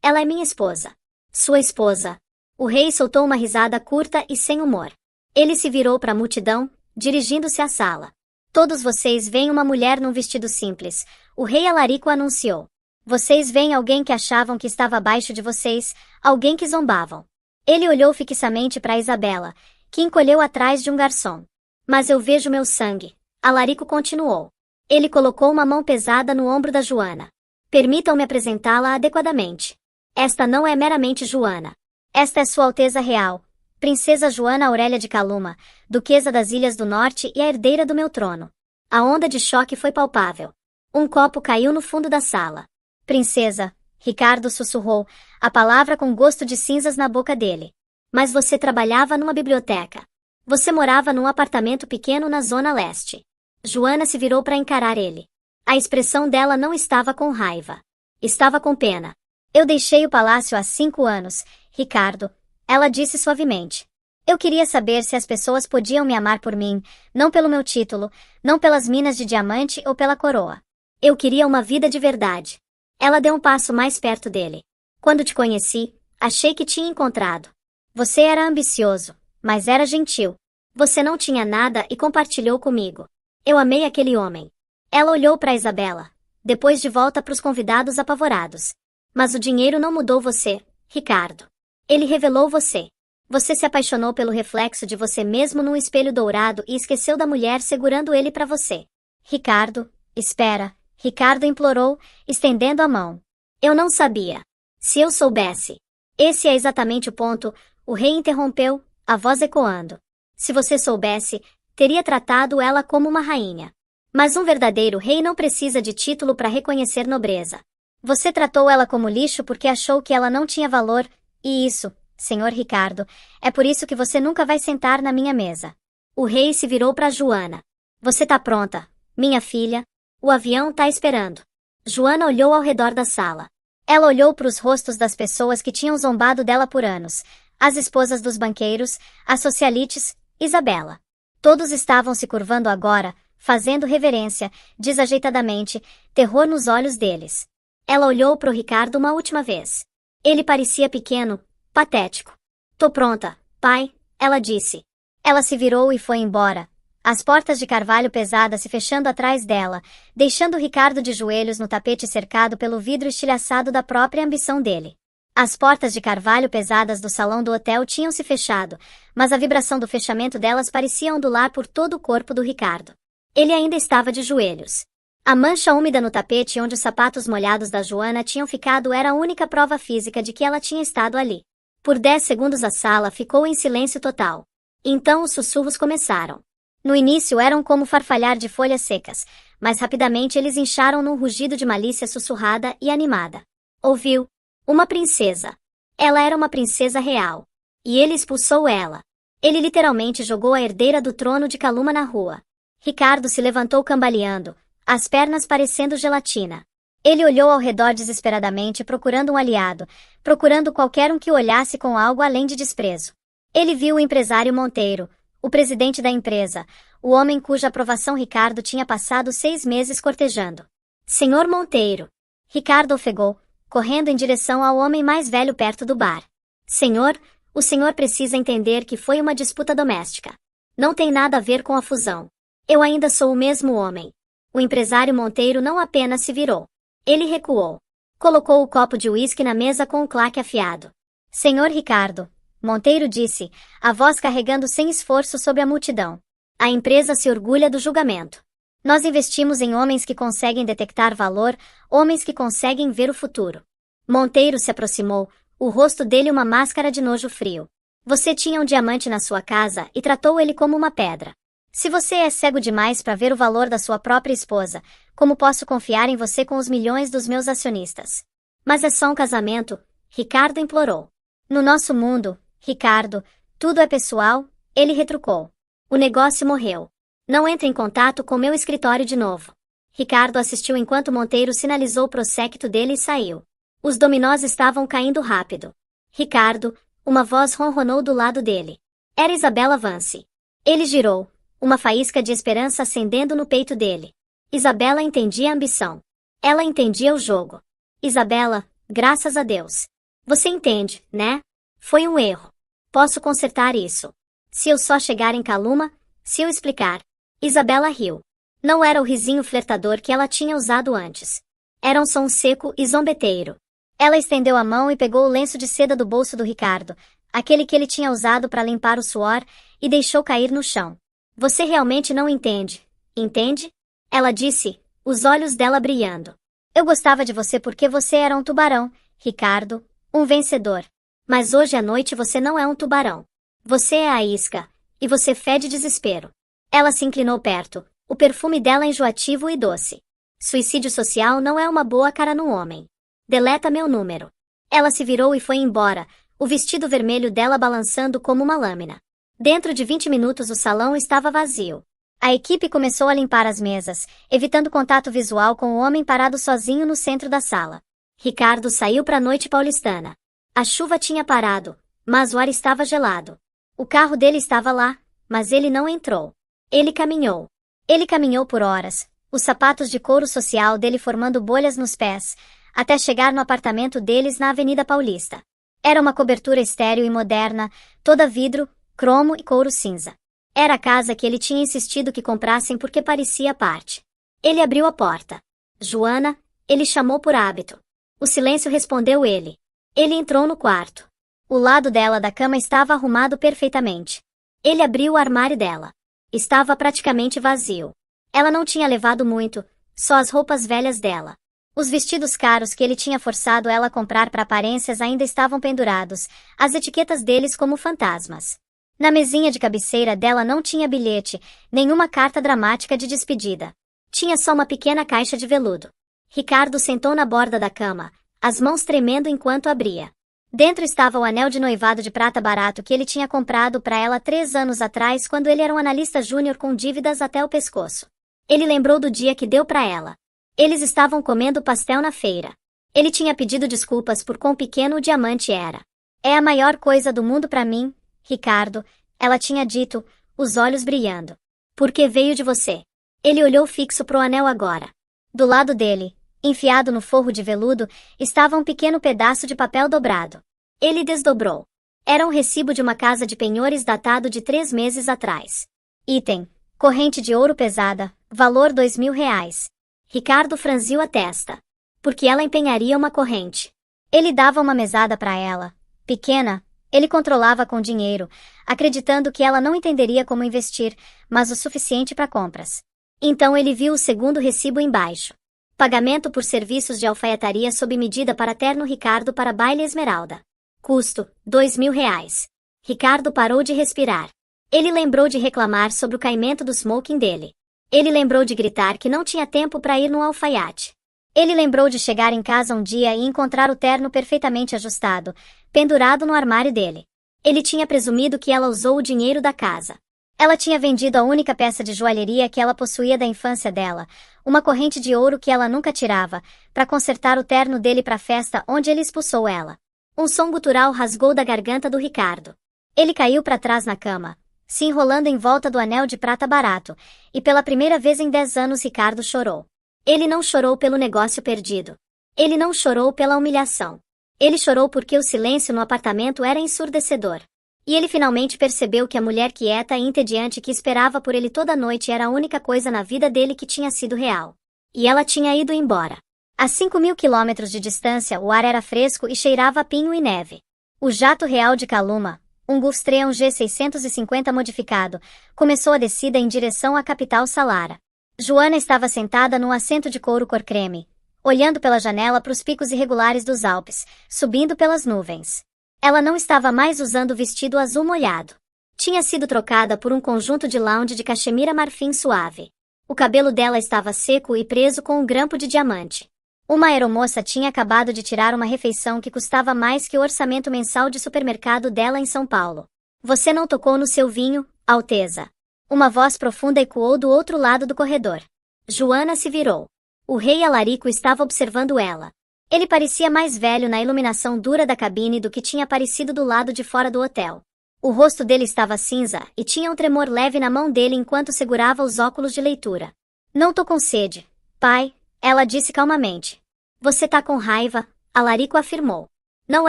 [SPEAKER 1] ela é minha esposa. Sua esposa. O rei soltou uma risada curta e sem humor. Ele se virou para a multidão, dirigindo-se à sala. Todos vocês veem uma mulher num vestido simples, o rei Alarico anunciou. Vocês veem alguém que achavam que estava abaixo de vocês, alguém que zombavam. Ele olhou fixamente para Isabela, que encolheu atrás de um garçom. Mas eu vejo meu sangue, Alarico continuou. Ele colocou uma mão pesada no ombro da Joana. Permitam-me apresentá-la adequadamente. Esta não é meramente Joana. Esta é Sua Alteza Real, Princesa Joana Aurélia de Caluma, Duquesa das Ilhas do Norte e a herdeira do meu trono. A onda de choque foi palpável. Um copo caiu no fundo da sala. Princesa, Ricardo sussurrou, a palavra com gosto de cinzas na boca dele. Mas você trabalhava numa biblioteca. Você morava num apartamento pequeno na Zona Leste. Joana se virou para encarar ele. A expressão dela não estava com raiva. Estava com pena. Eu deixei o palácio há 5 anos, Ricardo, ela disse suavemente. Eu queria saber se as pessoas podiam me amar por mim, não pelo meu título, não pelas minas de diamante ou pela coroa. Eu queria uma vida de verdade. Ela deu um passo mais perto dele. Quando te conheci, achei que tinha encontrado. Você era ambicioso, mas era gentil. Você não tinha nada e compartilhou comigo. Eu amei aquele homem. Ela olhou para Isabela, depois de volta para os convidados apavorados. Mas o dinheiro não mudou você, Ricardo. Ele revelou você. Você se apaixonou pelo reflexo de você mesmo num espelho dourado e esqueceu da mulher segurando ele para você. Ricardo, espera, Ricardo implorou, estendendo a mão. Eu não sabia. Se eu soubesse. Esse é exatamente o ponto, o rei interrompeu, a voz ecoando. Se você soubesse, teria tratado ela como uma rainha. Mas um verdadeiro rei não precisa de título para reconhecer nobreza. Você tratou ela como lixo porque achou que ela não tinha valor, e isso, senhor Ricardo, é por isso que você nunca vai sentar na minha mesa. O rei se virou para Joana. Você tá pronta, minha filha? O avião tá esperando. Joana olhou ao redor da sala. Ela olhou para os rostos das pessoas que tinham zombado dela por anos, as esposas dos banqueiros, as socialites, Isabela. Todos estavam se curvando agora, fazendo reverência, desajeitadamente, terror nos olhos deles. Ela olhou para o Ricardo uma última vez. Ele parecia pequeno, patético. Tô pronta, pai, ela disse. Ela se virou e foi embora, as portas de carvalho pesada se fechando atrás dela, deixando Ricardo de joelhos no tapete cercado pelo vidro estilhaçado da própria ambição dele. As portas de carvalho pesadas do salão do hotel tinham se fechado, mas a vibração do fechamento delas parecia ondular por todo o corpo do Ricardo. Ele ainda estava de joelhos. A mancha úmida no tapete onde os sapatos molhados da Joana tinham ficado era a única prova física de que ela tinha estado ali. Por 10 segundos a sala ficou em silêncio total. Então os sussurros começaram. No início eram como farfalhar de folhas secas, mas rapidamente eles incharam num rugido de malícia sussurrada e animada. Ouviu? Uma princesa. Ela era uma princesa real. E ele expulsou ela. Ele literalmente jogou a herdeira do trono de Caluma na rua. Ricardo se levantou cambaleando, as pernas parecendo gelatina. Ele olhou ao redor desesperadamente procurando um aliado, procurando qualquer um que o olhasse com algo além de desprezo. Ele viu o empresário Monteiro, o presidente da empresa, o homem cuja aprovação Ricardo tinha passado 6 meses cortejando. Senhor Monteiro. Ricardo ofegou, correndo em direção ao homem mais velho perto do bar. Senhor, o senhor precisa entender que foi uma disputa doméstica. Não tem nada a ver com a fusão. Eu ainda sou o mesmo homem. O empresário Monteiro não apenas se virou. Ele recuou. Colocou o copo de uísque na mesa com um claque afiado. Senhor Ricardo, Monteiro disse, a voz carregando sem esforço sobre a multidão. A empresa se orgulha do julgamento. Nós investimos em homens que conseguem detectar valor, homens que conseguem ver o futuro. Monteiro se aproximou, o rosto dele uma máscara de nojo frio. Você tinha um diamante na sua casa e tratou ele como uma pedra. Se você é cego demais para ver o valor da sua própria esposa, como posso confiar em você com os milhões dos meus acionistas? Mas é só um casamento, Ricardo implorou. No nosso mundo, Ricardo, tudo é pessoal, ele retrucou. O negócio morreu. Não entre em contato com meu escritório de novo. Ricardo assistiu enquanto Monteiro sinalizou o prospecto dele e saiu. Os dominós estavam caindo rápido. Ricardo, uma voz ronronou do lado dele. Era Isabela Vance. Ele girou, uma faísca de esperança acendendo no peito dele. Isabela entendia a ambição. Ela entendia o jogo. Isabela, graças a Deus. Você entende, né? Foi um erro. Posso consertar isso. Se eu só chegar em Caluma, se eu explicar. Isabela riu. Não era o risinho flertador que ela tinha usado antes. Era um som seco e zombeteiro. Ela estendeu a mão e pegou o lenço de seda do bolso do Ricardo, aquele que ele tinha usado para limpar o suor, e deixou cair no chão. Você realmente não entende, entende? Ela disse, os olhos dela brilhando. Eu gostava de você porque você era um tubarão, Ricardo, um vencedor. Mas hoje à noite você não é um tubarão. Você é a isca, e você fede desespero. Ela se inclinou perto, o perfume dela enjoativo e doce. Suicídio social não é uma boa cara no homem. Deleta meu número. Ela se virou e foi embora, o vestido vermelho dela balançando como uma lâmina. Dentro de 20 minutos o salão estava vazio. A equipe começou a limpar as mesas, evitando contato visual com o homem parado sozinho no centro da sala. Ricardo saiu para a noite paulistana. A chuva tinha parado, mas o ar estava gelado. O carro dele estava lá, mas ele não entrou. Ele caminhou. Ele caminhou por horas, os sapatos de couro social dele formando bolhas nos pés, até chegar no apartamento deles na Avenida Paulista. Era uma cobertura estéril e moderna, toda vidro, cromo e couro cinza. Era a casa que ele tinha insistido que comprassem porque parecia à parte. Ele abriu a porta. Joana, ele chamou por hábito. O silêncio respondeu ele. Ele entrou no quarto. O lado dela da cama estava arrumado perfeitamente. Ele abriu o armário dela. Estava praticamente vazio. Ela não tinha levado muito, só as roupas velhas dela. Os vestidos caros que ele tinha forçado ela a comprar para aparências ainda estavam pendurados, as etiquetas deles como fantasmas. Na mesinha de cabeceira dela não tinha bilhete, nenhuma carta dramática de despedida. Tinha só uma pequena caixa de veludo. Ricardo sentou na borda da cama, as mãos tremendo enquanto abria. Dentro estava o anel de noivado de prata barato que ele tinha comprado para ela 3 anos atrás quando ele era um analista júnior com dívidas até o pescoço. Ele lembrou do dia que deu para ela. Eles estavam comendo pastel na feira. Ele tinha pedido desculpas por quão pequeno o diamante era. É a maior coisa do mundo para mim, Ricardo, ela tinha dito, os olhos brilhando. Porque veio de você. Ele olhou fixo pro anel agora. Do lado dele, enfiado no forro de veludo, estava um pequeno pedaço de papel dobrado. Ele desdobrou. Era um recibo de uma casa de penhores datado de 3 meses atrás. Item: corrente de ouro pesada, valor R$ 2.000. Ricardo franziu a testa. Porque ela empenharia uma corrente. Ele dava uma mesada para ela. Pequena, ele controlava com dinheiro, acreditando que ela não entenderia como investir, mas o suficiente para compras. Então ele viu o segundo recibo embaixo. Pagamento por serviços de alfaiataria sob medida para terno Ricardo para baile Esmeralda. Custo: R$ 2.000. Ricardo parou de respirar. Ele lembrou de reclamar sobre o caimento do smoking dele. Ele lembrou de gritar que não tinha tempo para ir no alfaiate. Ele lembrou de chegar em casa um dia e encontrar o terno perfeitamente ajustado, pendurado no armário dele. Ele tinha presumido que ela usou o dinheiro da casa. Ela tinha vendido a única peça de joalheria que ela possuía da infância dela, uma corrente de ouro que ela nunca tirava, para consertar o terno dele para a festa onde ele expulsou ela. Um som gutural rasgou da garganta do Ricardo. Ele caiu para trás na cama, se enrolando em volta do anel de prata barato, e pela primeira vez em 10 anos Ricardo chorou. Ele não chorou pelo negócio perdido. Ele não chorou pela humilhação. Ele chorou porque o silêncio no apartamento era ensurdecedor. E ele finalmente percebeu que a mulher quieta e entediante que esperava por ele toda noite era a única coisa na vida dele que tinha sido real. E ela tinha ido embora. A 5.000 quilômetros de distância o ar era fresco e cheirava a pinho e neve. O jato real de Caluma, um Gulfstream G650 modificado, começou a descida em direção à capital Salara. Joana estava sentada num assento de couro cor creme, olhando pela janela para os picos irregulares dos Alpes, subindo pelas nuvens. Ela não estava mais usando o vestido azul molhado. Tinha sido trocada por um conjunto de lounge de cachemira marfim suave. O cabelo dela estava seco e preso com um grampo de diamante. Uma aeromoça tinha acabado de tirar uma refeição que custava mais que o orçamento mensal de supermercado dela em São Paulo. Você não tocou no seu vinho, Alteza. Uma voz profunda ecoou do outro lado do corredor. Joana se virou. O rei Alarico estava observando ela. Ele parecia mais velho na iluminação dura da cabine do que tinha parecido do lado de fora do hotel. O rosto dele estava cinza e tinha um tremor leve na mão dele enquanto segurava os óculos de leitura. Não tô com sede, pai, ela disse calmamente. Você tá com raiva, Alarico afirmou. Não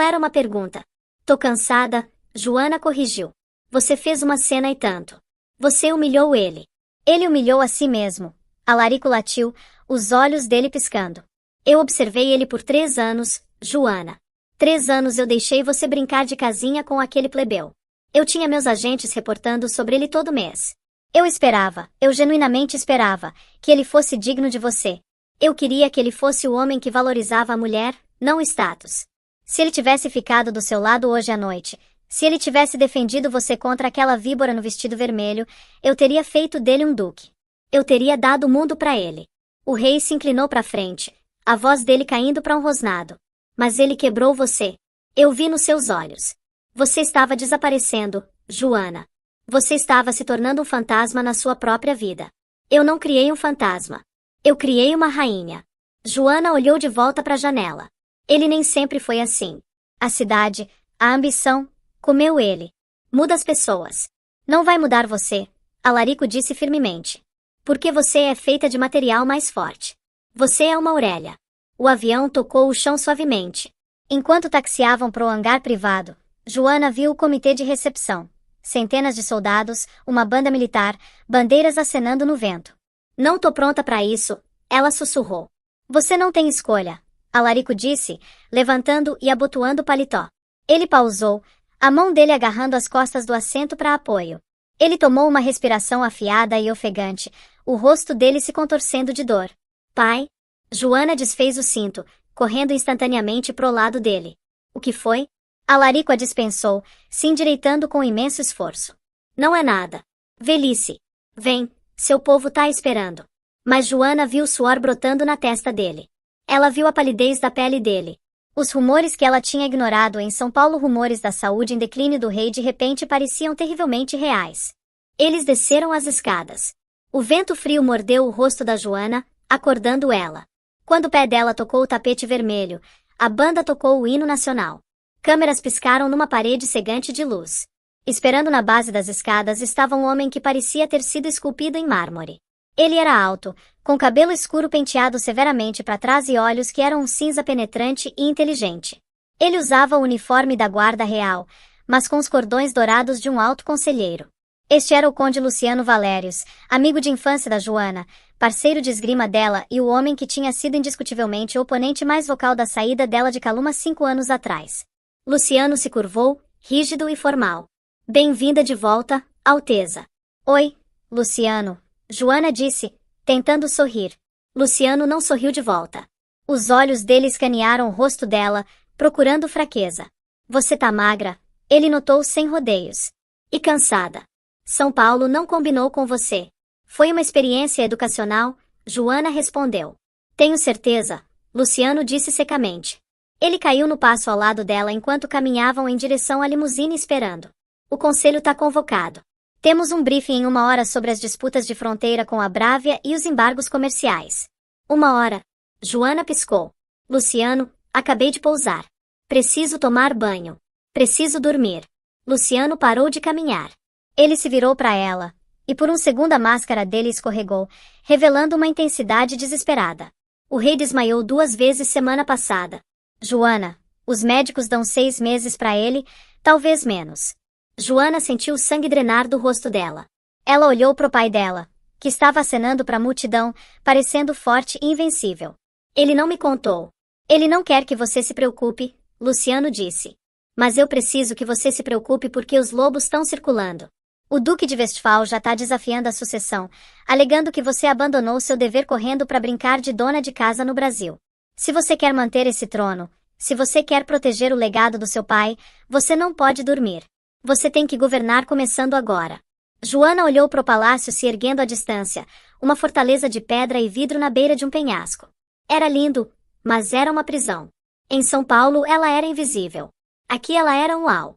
[SPEAKER 1] era uma pergunta. Tô cansada, Joana corrigiu. Você fez uma cena e tanto. Você humilhou ele. Ele humilhou a si mesmo. Alarico latiu, os olhos dele piscando. Eu observei ele por 3 anos, Joana. 3 anos eu deixei você brincar de casinha com aquele plebeu. Eu tinha meus agentes reportando sobre ele todo mês. Eu genuinamente esperava, que ele fosse digno de você. Eu queria que ele fosse o homem que valorizava a mulher, não o status. Se ele tivesse ficado do seu lado hoje à noite, se ele tivesse defendido você contra aquela víbora no vestido vermelho, eu teria feito dele um duque. Eu teria dado o mundo para ele. O rei se inclinou para frente, a voz dele caindo para um rosnado. Mas ele quebrou você. Eu vi nos seus olhos. Você estava desaparecendo, Joana. Você estava se tornando um fantasma na sua própria vida. Eu não criei um fantasma. Eu criei uma rainha. Joana olhou de volta para a janela. Ele nem sempre foi assim. A cidade, a ambição, comeu ele. Muda as pessoas. Não vai mudar você, Alarico disse firmemente. Porque você é feita de material mais forte. Você é uma orelha. O avião tocou o chão suavemente. Enquanto taxiavam para o hangar privado, Joana viu o comitê de recepção. Centenas de soldados, uma banda militar, bandeiras acenando no vento. Não tô pronta para isso, ela sussurrou. Você não tem escolha, Alarico disse, levantando e abotoando o paletó. Ele pausou, a mão dele agarrando as costas do assento para apoio. Ele tomou uma respiração afiada e ofegante, o rosto dele se contorcendo de dor. Pai? Joana desfez o cinto, correndo instantaneamente pro lado dele. O que foi? Alarico a dispensou, se endireitando com imenso esforço. Não é nada. Velhice. Vem, seu povo tá esperando. Mas Joana viu o suor brotando na testa dele. Ela viu a palidez da pele dele. Os rumores que ela tinha ignorado em São Paulo, rumores da saúde em declínio do rei, de repente pareciam terrivelmente reais. Eles desceram as escadas. O vento frio mordeu o rosto da Joana, acordando ela. Quando o pé dela tocou o tapete vermelho, a banda tocou o hino nacional. Câmeras piscaram numa parede cegante de luz. Esperando na base das escadas estava um homem que parecia ter sido esculpido em mármore. Ele era alto, com cabelo escuro penteado severamente para trás e olhos que eram um cinza penetrante e inteligente. Ele usava o uniforme da Guarda Real, mas com os cordões dourados de um alto conselheiro. Este era o conde Luciano Valérios, amigo de infância da Joana, parceiro de esgrima dela e o homem que tinha sido indiscutivelmente o oponente mais vocal da saída dela de Caluma 5 anos atrás. Luciano se curvou, rígido e formal. Bem-vinda de volta, Alteza. Oi, Luciano, Joana disse, tentando sorrir. Luciano não sorriu de volta. Os olhos dele escanearam o rosto dela, procurando fraqueza. Você tá magra, ele notou sem rodeios. E cansada. São Paulo não combinou com você. Foi uma experiência educacional, Joana respondeu. Tenho certeza, Luciano disse secamente. Ele caiu no passo ao lado dela enquanto caminhavam em direção à limusine esperando. O conselho tá convocado. Temos um briefing em 1 hora sobre as disputas de fronteira com a Brávia e os embargos comerciais. 1 hora. Joana piscou. Luciano, acabei de pousar. Preciso tomar banho. Preciso dormir. Luciano parou de caminhar. Ele se virou para ela, e por um segundo a máscara dele escorregou, revelando uma intensidade desesperada. O rei desmaiou 2 vezes semana passada. Joana, os médicos dão 6 meses para ele, talvez menos. Joana sentiu o sangue drenar do rosto dela. Ela olhou pro pai dela, que estava acenando para a multidão, parecendo forte e invencível. Ele não me contou. Ele não quer que você se preocupe, Luciano disse. Mas eu preciso que você se preocupe porque os lobos estão circulando. O Duque de Westphal já está desafiando a sucessão, alegando que você abandonou seu dever correndo para brincar de dona de casa no Brasil. Se você quer manter esse trono, Se você quer proteger o legado do seu pai, você não pode dormir. Você tem que governar começando agora. Joana olhou para o palácio se erguendo à distância, uma fortaleza de pedra e vidro na beira de um penhasco. Era lindo, mas era uma prisão. Em São Paulo ela era invisível. Aqui ela era um uau.